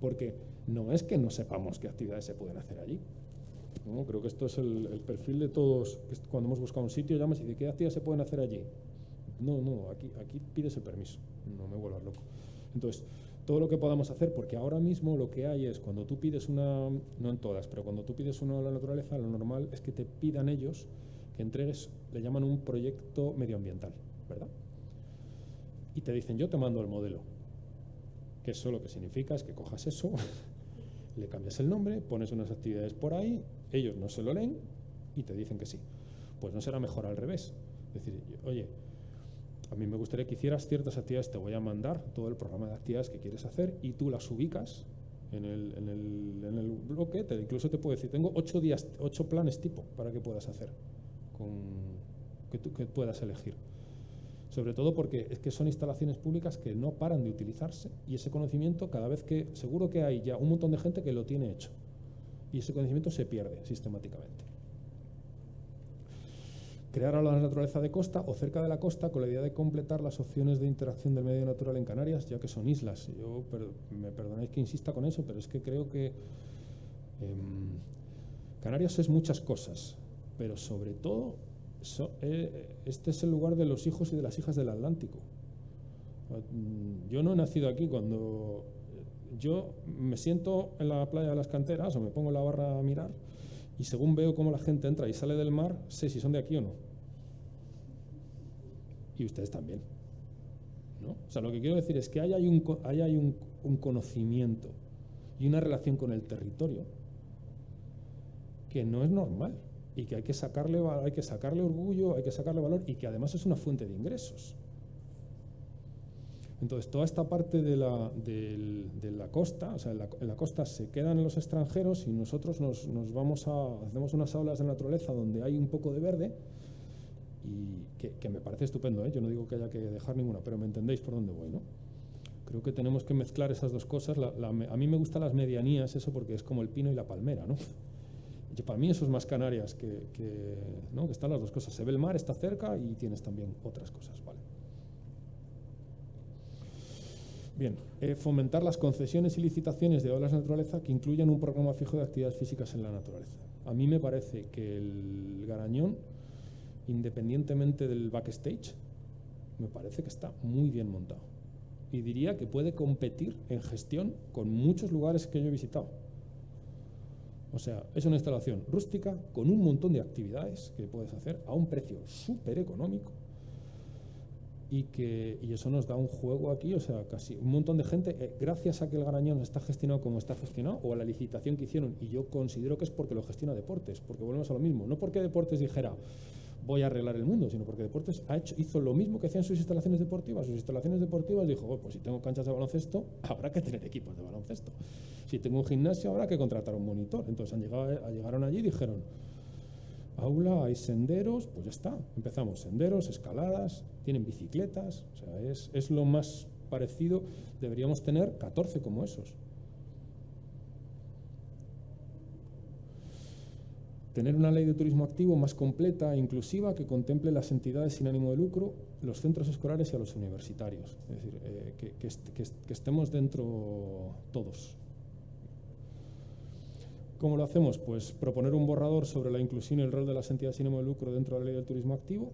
Porque no es que no sepamos qué actividades se pueden hacer allí. ¿No? Creo que esto es el perfil de todos. Cuando hemos buscado un sitio, llamas y dices, ¿qué actividades se pueden hacer allí? No, aquí pides el permiso, no me vuelvas loco. Entonces, todo lo que podamos hacer, porque ahora mismo lo que hay es, cuando tú pides no en todas, pero cuando tú pides una a la naturaleza, lo normal es que te pidan ellos que entregues, le llaman un proyecto medioambiental, ¿verdad? Y te dicen, yo te mando el modelo, que eso lo que significa es que cojas eso, le cambias el nombre, pones unas actividades por ahí, ellos no se lo leen y te dicen que sí. Pues no será mejor al revés. Es decir, oye, a mí me gustaría que hicieras ciertas actividades, te voy a mandar todo el programa de actividades que quieres hacer y tú las ubicas en el bloque, incluso te puedo decir, tengo 8 planes tipo para que puedas hacer, que puedas elegir. Sobre todo porque es que son instalaciones públicas que no paran de utilizarse y ese conocimiento cada vez que, seguro que hay ya un montón de gente que lo tiene hecho y ese conocimiento se pierde sistemáticamente. Crear a la naturaleza de costa o cerca de la costa con la idea de completar las opciones de interacción del medio natural en Canarias, ya que son islas. Me perdonáis que insista con eso, pero es que creo que Canarias es muchas cosas, pero sobre todo este es el lugar de los hijos y de las hijas del Atlántico. Yo no he nacido aquí. Cuando yo me siento en la playa de las Canteras o me pongo en la barra a mirar y según veo cómo la gente entra y sale del mar, sé si son de aquí o no. Y ustedes también, ¿no? O sea, lo que quiero decir es que ahí hay un conocimiento y una relación con el territorio que no es normal y que hay que sacarle orgullo, hay que sacarle valor y que además es una fuente de ingresos. Entonces, toda esta parte de la costa, o sea, en la costa se quedan los extranjeros y nosotros nos vamos hacemos unas aulas de naturaleza donde hay un poco de verde y que me parece estupendo, ¿eh? Yo no digo que haya que dejar ninguna, pero me entendéis por dónde voy, ¿no? Creo que tenemos que mezclar esas dos cosas. A mí me gustan las medianías, eso porque es como el pino y la palmera, ¿no? Y para mí eso es más Canarias, ¿no? Que están las dos cosas. Se ve el mar, está cerca y tienes también otras cosas, ¿vale? Bien, fomentar las concesiones y licitaciones de obras de naturaleza que incluyan un programa fijo de actividades físicas en la naturaleza. A mí me parece que el Garañón, independientemente del backstage, me parece que está muy bien montado. Y diría que puede competir en gestión con muchos lugares que yo he visitado. O sea, es una instalación rústica con un montón de actividades que puedes hacer a un precio súper económico. y eso nos da un juego aquí, o sea, casi un montón de gente, gracias a que el Garañón está gestionado como está gestionado, o a la licitación que hicieron, y yo considero que es porque lo gestiona Deportes, porque volvemos a lo mismo, no porque Deportes dijera voy a arreglar el mundo, sino porque Deportes hizo lo mismo que hacían sus instalaciones deportivas. Sus instalaciones deportivas dijo, oh, pues si tengo canchas de baloncesto, habrá que tener equipos de baloncesto. Si tengo un gimnasio, habrá que contratar un monitor. Entonces llegaron allí y dijeron, aula, hay senderos, pues ya está. Empezamos, senderos, escaladas, tienen bicicletas, o sea, es lo más parecido. Deberíamos tener 14 como esos. Tener una ley de turismo activo más completa e inclusiva que contemple las entidades sin ánimo de lucro, los centros escolares y a los universitarios. Es decir, que estemos dentro todos. ¿Cómo lo hacemos? Pues proponer un borrador sobre la inclusión y el rol de las entidades sin ánimo de lucro dentro de la ley del turismo activo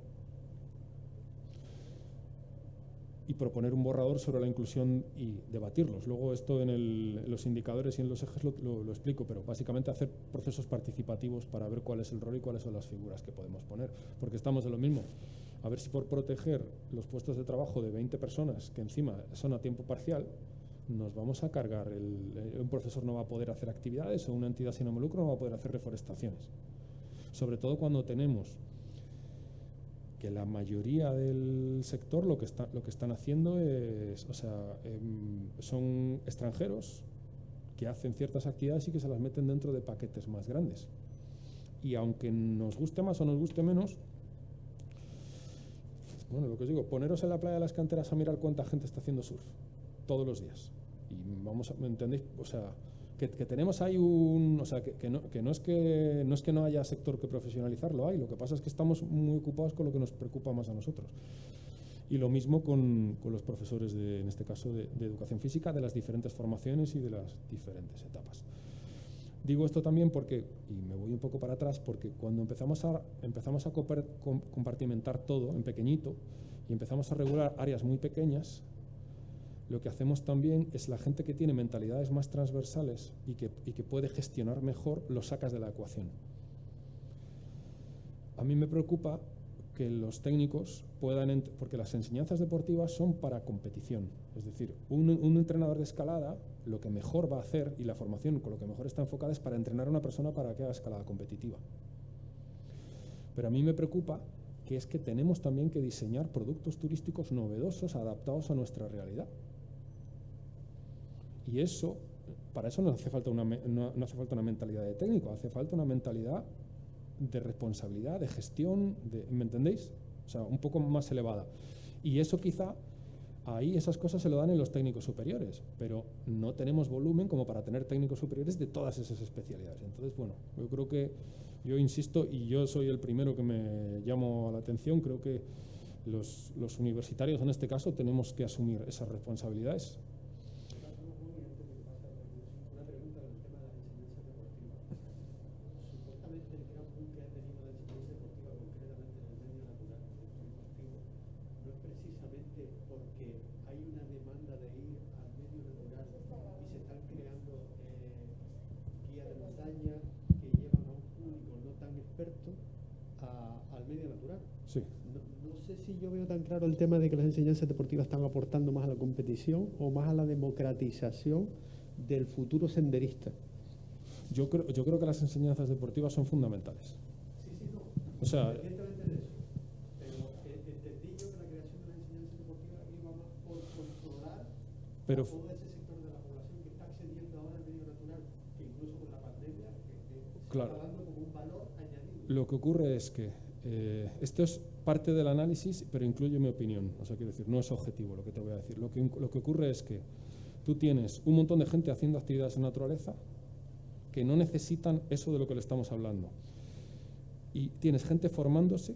y proponer un borrador sobre la inclusión y debatirlos. Luego esto en los indicadores y en los ejes lo explico, pero básicamente hacer procesos participativos para ver cuál es el rol y cuáles son las figuras que podemos poner, porque estamos en lo mismo. A ver si por proteger los puestos de trabajo de 20 personas, que encima son a tiempo parcial, nos vamos a cargar, un profesor no va a poder hacer actividades o una entidad sin ánimo de lucro no va a poder hacer reforestaciones. Sobre todo cuando tenemos que la mayoría del sector lo que están haciendo es, o sea, son extranjeros que hacen ciertas actividades y que se las meten dentro de paquetes más grandes. Y aunque nos guste más o nos guste menos, bueno, lo que os digo, poneros en la playa de las Canteras a mirar cuánta gente está haciendo surf todos los días. Y vamos, ¿me entendéis? O sea, que tenemos ahí o sea, que no es que no haya sector que profesionalizarlo, hay. Lo que pasa es que estamos muy ocupados con lo que nos preocupa más a nosotros. Y lo mismo con los profesores, en este caso, de educación física, de las diferentes formaciones y de las diferentes etapas. Digo esto también porque, y me voy un poco para atrás, porque cuando empezamos a compartimentar todo en pequeñito y empezamos a regular áreas muy pequeñas, lo que hacemos también es la gente que tiene mentalidades más transversales y que puede gestionar mejor, lo sacas de la ecuación. A mí me preocupa que los técnicos puedan, porque las enseñanzas deportivas son para competición. Es decir, un entrenador de escalada lo que mejor va a hacer, y la formación con lo que mejor está enfocada, es para entrenar a una persona para que haga escalada competitiva. Pero a mí me preocupa que es que tenemos también que diseñar productos turísticos novedosos adaptados a nuestra realidad. Y eso, para eso no hace falta una mentalidad de técnico, hace falta una mentalidad de responsabilidad, de gestión, ¿me entendéis? O sea, un poco más elevada. Y eso quizá, ahí esas cosas se lo dan en los técnicos superiores, pero no tenemos volumen como para tener técnicos superiores de todas esas especialidades. Entonces, bueno, yo creo que, yo insisto, y yo soy el primero que me llamo a la atención, creo que los universitarios en este caso tenemos que asumir esas responsabilidades. Sí. No sé si yo veo tan claro el tema de que las enseñanzas deportivas están aportando más a la competición o más a la democratización del futuro senderista. Yo creo que las enseñanzas deportivas son fundamentales. Sí, no. O sea, independientemente de eso. Pero entendí yo que la creación de las enseñanzas deportivas iba más por controlar todo ese sector de la población que está accediendo ahora al medio natural, que incluso con la pandemia claro, está dando como un valor añadido. Lo que ocurre es que esto es parte del análisis, pero incluye mi opinión. O sea, quiero decir, no es objetivo lo que te voy a decir. Lo que ocurre es que tú tienes un montón de gente haciendo actividades en naturaleza que no necesitan eso de lo que le estamos hablando. Y tienes gente formándose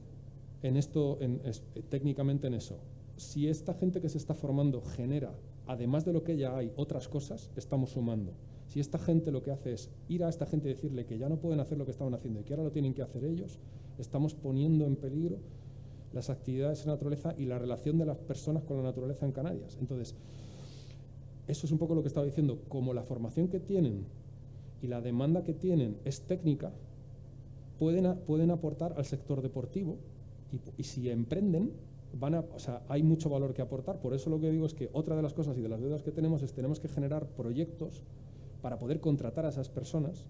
en esto, técnicamente en eso. Si esta gente que se está formando genera, además de lo que ya hay, otras cosas, estamos sumando. Si esta gente lo que hace es ir a esta gente y decirle que ya no pueden hacer lo que estaban haciendo y que ahora lo tienen que hacer ellos, estamos poniendo en peligro las actividades en la naturaleza y la relación de las personas con la naturaleza en Canarias. Entonces, eso es un poco lo que estaba diciendo. Como la formación que tienen y la demanda que tienen es técnica, pueden aportar al sector deportivo y si emprenden, o sea, hay mucho valor que aportar. Por eso lo que digo es que otra de las cosas y de las deudas que tenemos es tenemos que generar proyectos para poder contratar a esas personas,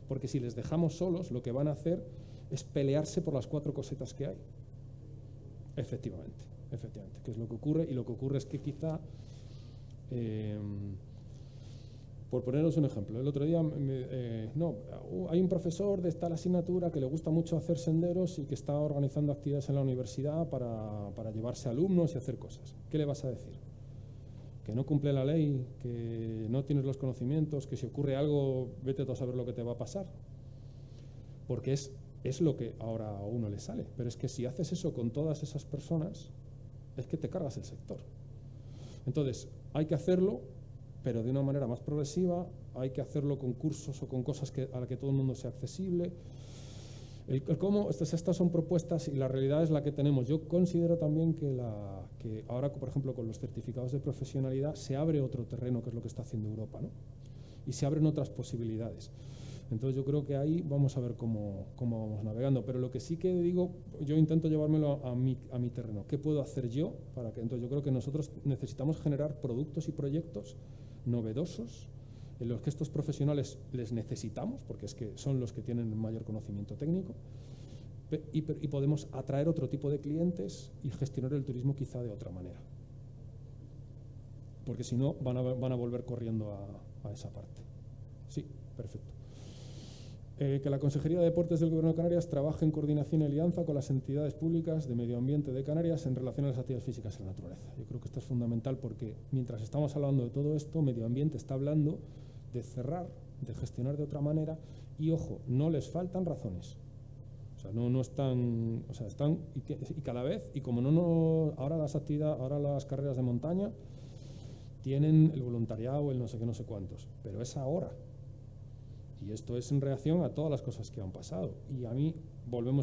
porque si les dejamos solos, lo que van a hacer es pelearse por las 4 cosetas que hay. Efectivamente, que es lo que ocurre, y lo que ocurre es que quizá, por poneros un ejemplo, el otro día, hay un profesor de tal asignatura que le gusta mucho hacer senderos y que está organizando actividades en la universidad para llevarse alumnos y hacer cosas. ¿Qué le vas a decir? Que no cumple la ley, que no tienes los conocimientos, que si ocurre algo, vete tú a saber lo que te va a pasar. Porque es lo que ahora a uno le sale. Pero es que si haces eso con todas esas personas, es que te cargas el sector. Entonces, hay que hacerlo, pero de una manera más progresiva. Hay que hacerlo con cursos o con cosas a las que todo el mundo sea accesible. El cómo, estas son propuestas y la realidad es la que tenemos. Yo considero también que ahora, por ejemplo, con los certificados de profesionalidad se abre otro terreno, que es lo que está haciendo Europa, ¿no? Y se abren otras posibilidades. Entonces yo creo que ahí vamos a ver cómo vamos navegando. Pero lo que sí que digo, yo intento llevármelo a mi terreno. ¿Qué puedo hacer yo para que? Entonces yo creo que nosotros necesitamos generar productos y proyectos novedosos en los que estos profesionales les necesitamos, porque es que son los que tienen mayor conocimiento técnico, y podemos atraer otro tipo de clientes y gestionar el turismo quizá de otra manera. Porque si no, van a volver corriendo a esa parte. Sí, perfecto. Que la Consejería de Deportes del Gobierno de Canarias trabaje en coordinación y alianza con las entidades públicas de medio ambiente de Canarias en relación a las actividades físicas en la naturaleza. Yo creo que esto es fundamental porque mientras estamos hablando de todo esto, medio ambiente está hablando de cerrar, de gestionar de otra manera, y ojo, no les faltan razones. O sea, no están, o sea, están, y cada vez, y como ahora las carreras de montaña tienen el voluntariado, el no sé qué, no sé cuántos, pero es ahora. Y esto es en reacción a todas las cosas que han pasado. Y a mí,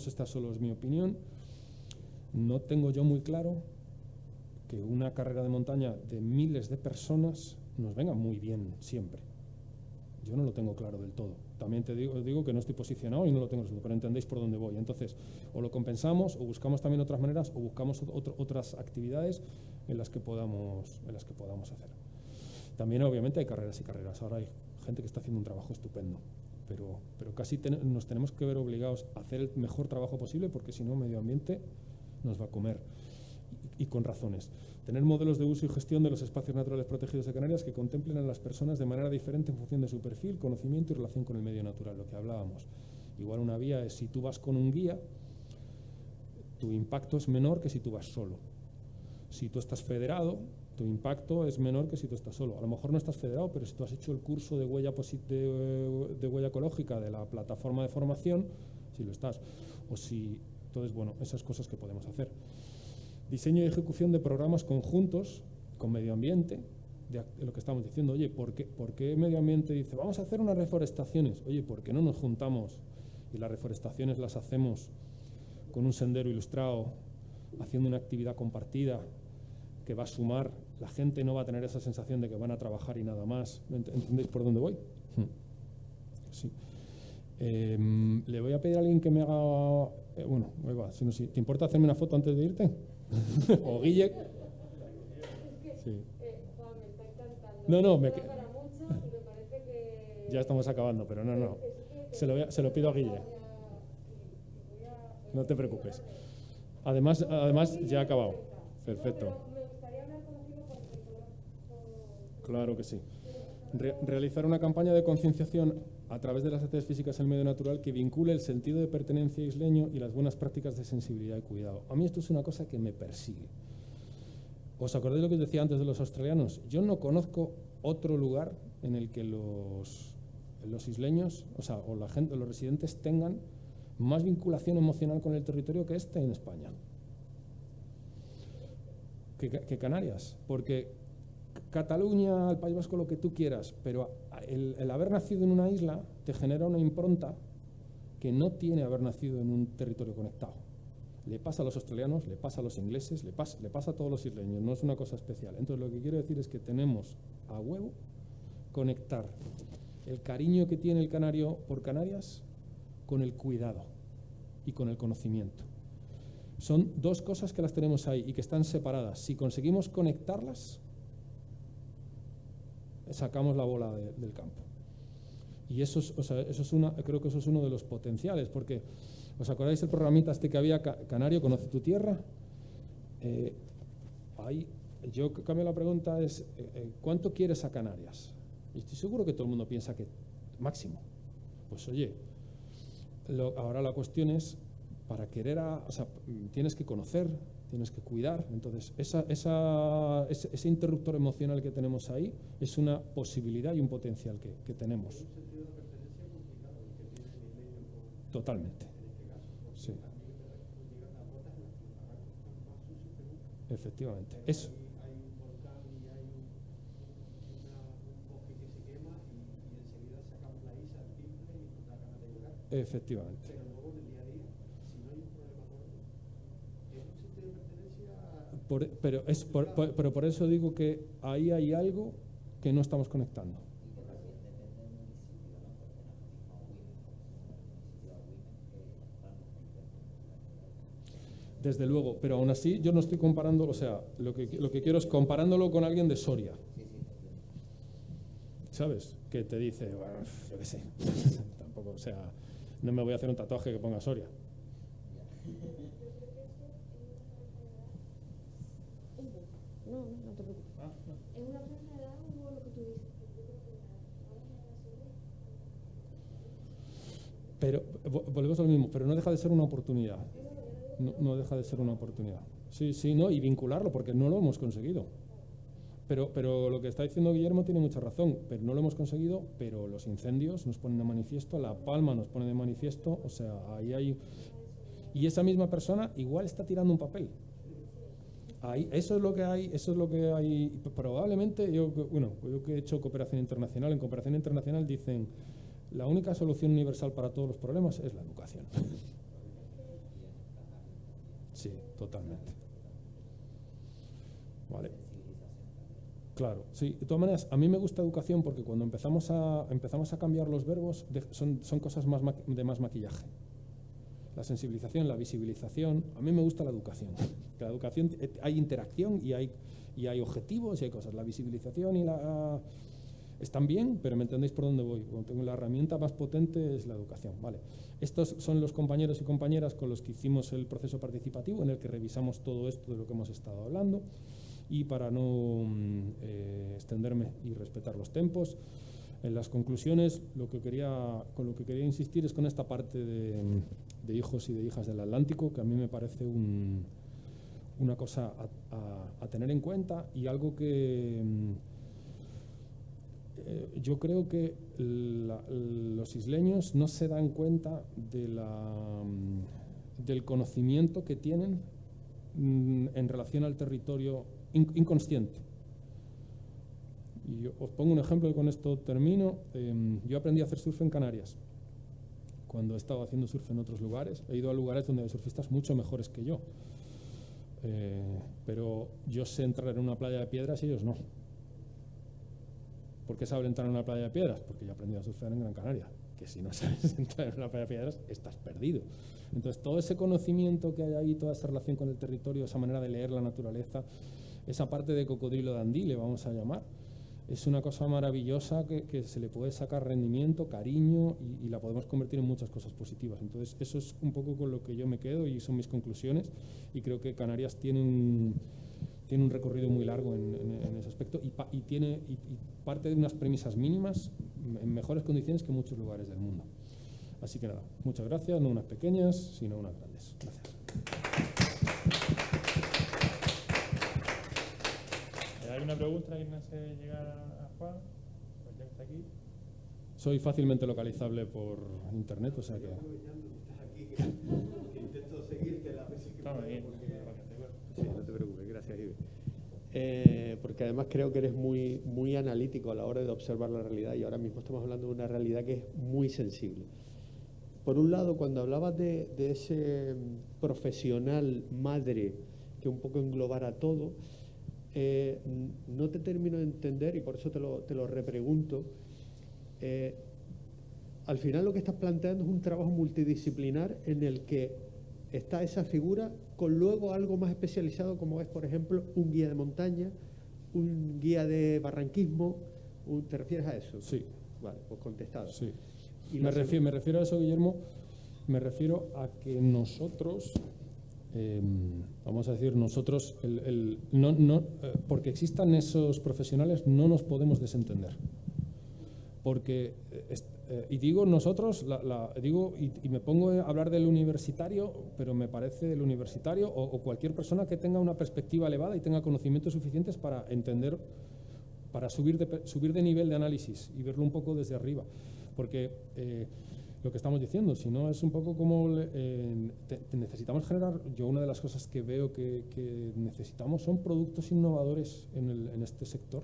esta solo es mi opinión, no tengo yo muy claro que una carrera de montaña de miles de personas nos venga muy bien siempre. Yo no lo tengo claro del todo. También te digo que no estoy posicionado y no lo tengo resuelto, pero entendéis por dónde voy. Entonces, o lo compensamos, o buscamos también otras maneras, o buscamos otras actividades en las que podamos hacer. También, obviamente, hay carreras y carreras. Ahora hay gente que está haciendo un trabajo estupendo, pero casi nos tenemos que ver obligados a hacer el mejor trabajo posible, porque si no, medio ambiente nos va a comer. Y con razones. Tener modelos de uso y gestión de los espacios naturales protegidos de Canarias que contemplen a las personas de manera diferente en función de su perfil, conocimiento y relación con el medio natural, lo que hablábamos. Igual una vía es, si tú vas con un guía, tu impacto es menor que si tú vas solo. Si tú estás federado, tu impacto es menor que si tú estás solo. A lo mejor no estás federado, pero si tú has hecho el curso de huella ecológica de la plataforma de formación, si lo estás. Entonces, bueno, esas cosas que podemos hacer. Diseño y ejecución de programas conjuntos con medio ambiente, de lo que estamos diciendo. Oye, ¿por qué medio ambiente dice, vamos a hacer unas reforestaciones? Oye, ¿por qué no nos juntamos y las reforestaciones las hacemos con un sendero ilustrado, haciendo una actividad compartida que va a sumar? La gente no va a tener esa sensación de que van a trabajar y nada más. ¿Entendéis por dónde voy? Sí. Le voy a pedir a alguien que me haga... bueno, ahí va. Si ¿te importa hacerme una foto antes de irte? O Guille. Sí. Juan, me está encantando. No, Para mucho y me parece que... Ya estamos acabando, pero no. Se lo pido a Guille. No te preocupes. Además ya ha acabado. Perfecto. Me gustaría hablar contigo porque Claro que sí. Realizar una campaña de concienciación a través de las actividades físicas en el medio natural que vincule el sentido de pertenencia isleño y las buenas prácticas de sensibilidad y cuidado. A mí esto es una cosa que me persigue. ¿Os acordáis de lo que os decía antes de los australianos? Yo no conozco otro lugar en el que los isleños, o la gente, los residentes tengan más vinculación emocional con el territorio que en España. Que Canarias, porque Cataluña, el País Vasco, lo que tú quieras, pero el haber nacido en una isla te genera una impronta que no tiene haber nacido en un territorio conectado. Le pasa a los australianos, le pasa a los ingleses, le pasa a todos los isleños, no es una cosa especial. Entonces lo que quiero decir es que tenemos a huevo conectar el cariño que tiene el canario por Canarias con el cuidado y con el conocimiento. Son dos cosas que las tenemos ahí y que están separadas. Si conseguimos conectarlas, sacamos la bola del campo. Y eso es, o sea, creo que eso es uno de los potenciales, porque ¿os acordáis del programita este que había, Canario, Conoce tu Tierra? Yo cambio la pregunta, es ¿cuánto quieres a Canarias? Y estoy seguro que todo el mundo piensa que máximo. Pues oye, ahora la cuestión es, para querer o sea, tienes que conocer, tienes que cuidar. Entonces, ese interruptor emocional que tenemos ahí es una posibilidad y un potencial que tenemos. Un sentido de pertenencia complicado, el que tiene el milenio Totalmente. en este caso, porque Sí. también llegan a botas en las que los barrancos están más sucios que nunca. Efectivamente. Pero Eso. hay un volcán y hay un bosque que se quema y enseguida sacamos la isa, el timbre y nos da ganas de llorar. Efectivamente. Pero luego en el día a día, si no hay un problema gordo, es un sentido de pertenencia. Pero por eso digo que ahí hay algo que no estamos conectando. Desde luego, pero aún así yo no estoy comparando, o sea, lo que quiero es comparándolo con alguien de Soria. ¿Sabes? Que te dice, bueno, yo qué sé, tampoco, o sea, no me voy a hacer un tatuaje que ponga Soria. No te preocupes. En una franja de edad hubo lo que tú dices. Pero volvemos a lo mismo, pero no deja de ser una oportunidad. No deja de ser una oportunidad. Sí, no, y vincularlo, porque no lo hemos conseguido. Pero lo que está diciendo Guillermo tiene mucha razón, pero no lo hemos conseguido, pero los incendios nos ponen de manifiesto, La Palma nos pone de manifiesto, o sea, ahí hay... Y esa misma persona igual está tirando un papel. Ahí, eso es lo que hay, probablemente, yo que he hecho cooperación internacional, en cooperación internacional dicen, la única solución universal para todos los problemas es la educación. Sí, totalmente. Vale. Claro, sí. De todas maneras, a mí me gusta educación porque cuando empezamos a cambiar los verbos, son cosas de más maquillaje. La sensibilización, la visibilización. A mí me gusta la educación. Que la educación hay interacción y hay objetivos y hay cosas. La visibilización están bien, pero me entendéis por dónde voy. Tengo la herramienta más potente es la educación. Vale. Estos son los compañeros y compañeras con los que hicimos el proceso participativo en el que revisamos todo esto de lo que hemos estado hablando. Y para no extenderme y respetar los tiempos, en las conclusiones con lo que quería insistir es con esta parte de hijos y de hijas del Atlántico, que a mí me parece una cosa a tener en cuenta y algo que yo creo que los isleños no se dan cuenta del conocimiento que tienen en relación al territorio inconsciente. Y yo os pongo un ejemplo y con esto termino. Yo aprendí a hacer surf en Canarias. Cuando he estado haciendo surf en otros lugares, he ido a lugares donde hay surfistas mucho mejores que yo. Pero yo sé entrar en una playa de piedras y ellos no. ¿Por qué saben entrar en una playa de piedras? Porque yo aprendí a surfear en Gran Canaria. Que si no sabes entrar en una playa de piedras, estás perdido. Entonces, todo ese conocimiento que hay ahí, toda esa relación con el territorio, esa manera de leer la naturaleza, esa parte de cocodrilo dandí, le vamos a llamar, es una cosa maravillosa que se le puede sacar rendimiento, cariño y la podemos convertir en muchas cosas positivas. Entonces, eso es un poco con lo que yo me quedo y son mis conclusiones. Y creo que Canarias tiene un recorrido muy largo en ese aspecto y parte de unas premisas mínimas en mejores condiciones que muchos lugares del mundo. Así que nada, muchas gracias, no unas pequeñas, sino unas grandes. Gracias. ¿Hay alguna pregunta que no se llega a Juan? Pues ya está aquí. Soy fácilmente localizable por internet, o sea que... Intento seguirte las veces que Estamos puedo, bien. porque... Sí, no te preocupes, gracias, Ibe. Porque además creo que eres muy, muy analítico a la hora de observar la realidad y ahora mismo estamos hablando de una realidad que es muy sensible. Por un lado, cuando hablabas de ese profesional madre que un poco englobara todo, no te termino de entender y por eso te lo repregunto. Al final lo que estás planteando es un trabajo multidisciplinar en el que está esa figura con luego algo más especializado como es, por ejemplo, un guía de montaña, un guía de barranquismo. ¿Te refieres a eso? Sí. Vale, pues contestado. Sí. Y Me refiero a eso, Guillermo, me refiero a que nosotros, vamos a decir nosotros, porque existan esos profesionales no nos podemos desentender. Porque, y digo nosotros, y me pongo a hablar del universitario, pero me parece el universitario o cualquier persona que tenga una perspectiva elevada y tenga conocimientos suficientes para entender, para subir de nivel de análisis y verlo un poco desde arriba. Porque lo que estamos diciendo, si no es un poco como necesitamos generar, yo una de las cosas que veo que necesitamos son productos innovadores en este sector.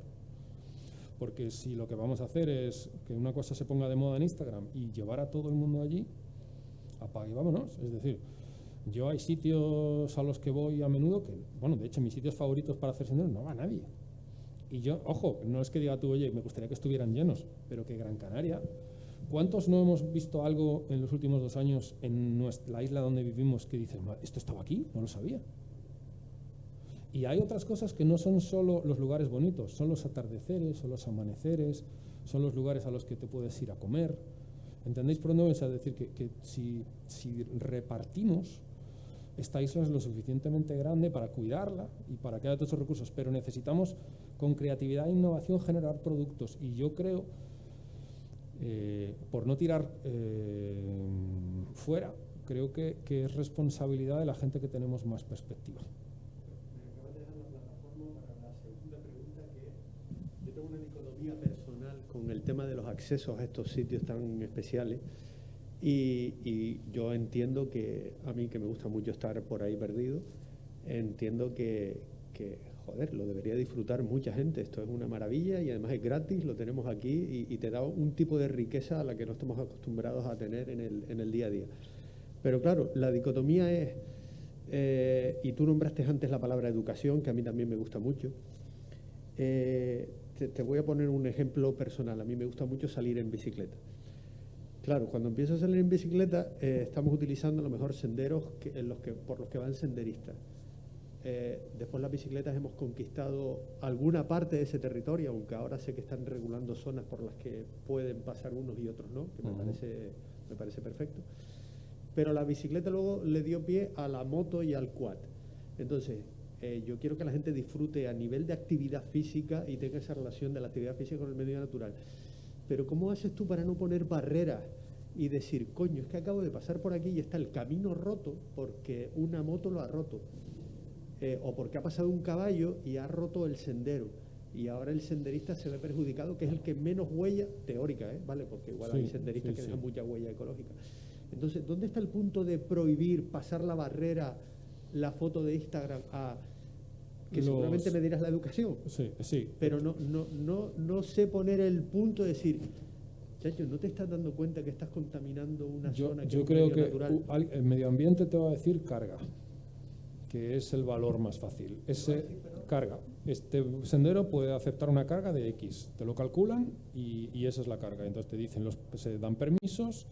Porque si lo que vamos a hacer es que una cosa se ponga de moda en Instagram y llevar a todo el mundo allí, apague y vámonos. Es decir, yo hay sitios a los que voy a menudo que, bueno, de hecho mis sitios favoritos para hacer senderos no va nadie. Y yo, ojo, no es que diga tú, oye, me gustaría que estuvieran llenos, pero que Gran Canaria, ¿cuántos no hemos visto algo en los últimos 2 años en la isla donde vivimos que dicen, esto estaba aquí, no lo sabía? Y hay otras cosas que no son solo los lugares bonitos, son los atardeceres, son los amaneceres, son los lugares a los que te puedes ir a comer. ¿Entendéis por dónde voy? Es decir, que si repartimos, esta isla es lo suficientemente grande para cuidarla y para que haya todos esos recursos, pero necesitamos con creatividad e innovación generar productos. Y yo creo, por no tirar fuera, creo que es responsabilidad de la gente que tenemos más perspectiva. Una dicotomía personal con el tema de los accesos a estos sitios tan especiales y yo entiendo que a mí, que me gusta mucho estar por ahí perdido, entiendo que joder, lo debería disfrutar mucha gente. Esto es una maravilla y además es gratis, lo tenemos aquí y te da un tipo de riqueza a la que no estamos acostumbrados a tener en el día a día. Pero claro, la dicotomía es, y tú nombraste antes la palabra educación, que a mí también me gusta mucho. Te voy a poner un ejemplo personal. A mí me gusta mucho salir en bicicleta. Claro, cuando empiezo a salir en bicicleta, estamos utilizando a lo mejor senderos por los que van senderistas. Después las bicicletas hemos conquistado alguna parte de ese territorio, aunque ahora sé que están regulando zonas por las que pueden pasar unos y otros no, que me parece perfecto. Pero la bicicleta luego le dio pie a la moto y al quad. Entonces, yo quiero que la gente disfrute a nivel de actividad física y tenga esa relación de la actividad física con el medio natural. Pero ¿cómo haces tú para no poner barreras y decir, coño, es que acabo de pasar por aquí y está el camino roto porque una moto lo ha roto? O porque ha pasado un caballo y ha roto el sendero. Y ahora el senderista se ve perjudicado, que es el que menos huella teórica, ¿vale? Porque igual hay senderistas que dejan mucha huella ecológica. Entonces, ¿dónde está el punto de prohibir pasar la barrera, la foto de Instagram que seguramente me dirás la educación? Sí. Pero no sé poner el punto de decir, chacho, ¿no te estás dando cuenta que estás contaminando una zona que yo es creo medio que natural? el medio ambiente te va a decir carga, que es el valor más fácil. Carga. Este sendero puede aceptar una carga de X, te lo calculan y esa es la carga. Entonces te dicen, se dan permisos,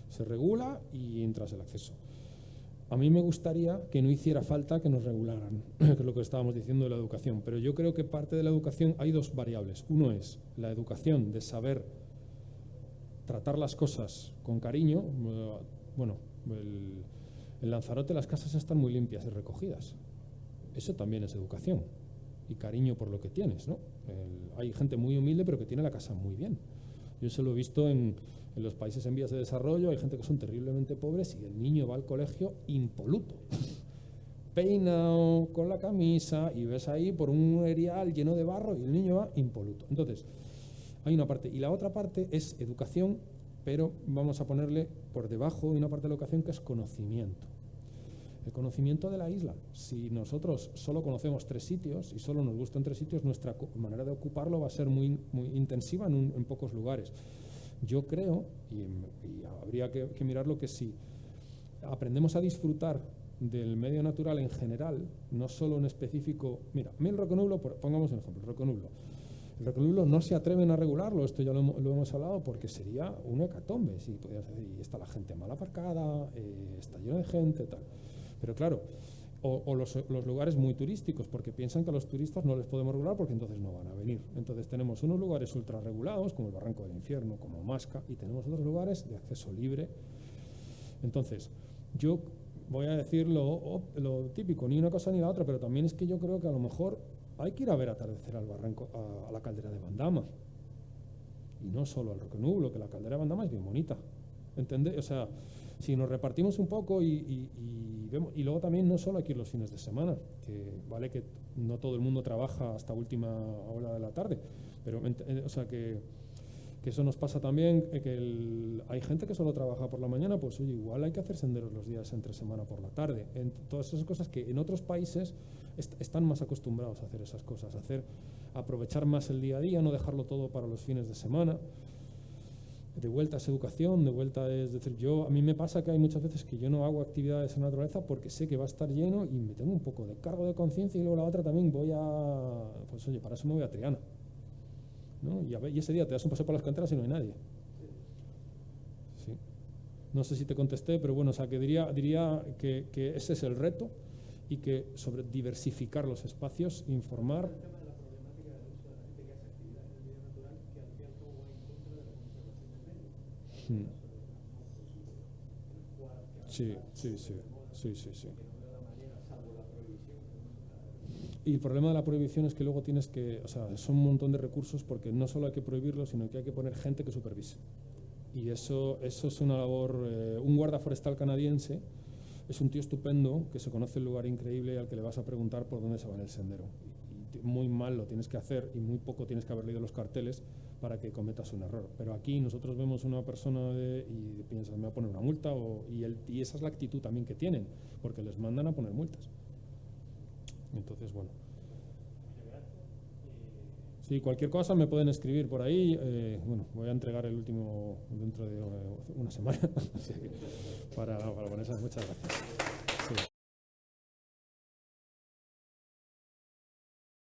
se regula y entras el acceso. A mí me gustaría que no hiciera falta que nos regularan, que es lo que estábamos diciendo de la educación, pero yo creo que parte de la educación hay 2 variables. Uno es la educación de saber tratar las cosas con cariño. Bueno, en Lanzarote las casas están muy limpias y recogidas. Eso también es educación y cariño por lo que tienes, ¿no? Hay gente muy humilde pero que tiene la casa muy bien. Yo eso lo he visto en los países en vías de desarrollo. Hay gente que son terriblemente pobres y el niño va al colegio impoluto, peinado, con la camisa, y ves ahí por un erial lleno de barro y el niño va impoluto. Entonces, hay una parte. Y la otra parte es educación, pero vamos a ponerle por debajo una parte de la educación que es conocimiento. El conocimiento de la isla. Si nosotros solo conocemos 3 sitios y solo nos gustan 3 sitios, nuestra manera de ocuparlo va a ser muy intensiva en pocos lugares. Yo creo, y habría que mirarlo, que si aprendemos a disfrutar del medio natural en general, no solo en específico. Mira, a mí el Roconublo, pongamos un ejemplo, el Roconublo no se atreven a regularlo, esto ya lo hemos hablado, porque sería un hecatombe, si podías decir, y está la gente mal aparcada, está lleno de gente, tal. Pero claro, o los lugares muy turísticos, porque piensan que a los turistas no les podemos regular porque entonces no van a venir. Entonces tenemos unos lugares ultra regulados, como el Barranco del Infierno, como Masca, y tenemos otros lugares de acceso libre. Entonces, yo voy a decir lo típico, ni una cosa ni la otra, pero también es que yo creo que a lo mejor hay que ir a ver atardecer al barranco, a la caldera de Bandama. Y no solo al Roque Nublo, que la caldera de Bandama es bien bonita. ¿Entendés? O sea, si nos repartimos un poco y vemos, y luego también no solo hay que ir los fines de semana, que vale que no todo el mundo trabaja hasta última hora de la tarde, pero o sea que eso nos pasa también, que hay gente que solo trabaja por la mañana, pues oye, igual hay que hacer senderos los días entre semana por la tarde. Todas esas cosas que en otros países están más acostumbrados a hacer esas cosas, aprovechar más el día a día, no dejarlo todo para los fines de semana. De vuelta es educación, de vuelta es decir, a mí me pasa que hay muchas veces que yo no hago actividades en la naturaleza porque sé que va a estar lleno y me tengo un poco de cargo de conciencia, y luego la otra también pues oye, para eso me voy a Triana, ¿no? Y ese día te das un paseo por las canteras y no hay nadie. Sí. No sé si te contesté, pero bueno, o sea, que diría que ese es el reto, y que sobre diversificar los espacios, informar. El tema de la problemática del uso de la gente que hace actividades en el medio natural, que al fin y al cabo va en contra de la conservación del medio. Sí. Y el problema de la prohibición es que luego tienes que, o sea, son un montón de recursos, porque no solo hay que prohibirlo, sino que hay que poner gente que supervise. Y eso es una labor. Un guarda forestal canadiense es un tío estupendo, que se conoce el lugar increíble, al que le vas a preguntar por dónde se va en el sendero. Y muy mal lo tienes que hacer, y muy poco tienes que haber leído los carteles para que cometas un error. Pero aquí nosotros vemos una persona y piensas, me va a poner una multa, y esa es la actitud también que tienen, porque les mandan a poner multas. Entonces, bueno. Sí, cualquier cosa me pueden escribir por ahí. Bueno, voy a entregar el último dentro de una semana. Para poner esas. Muchas gracias.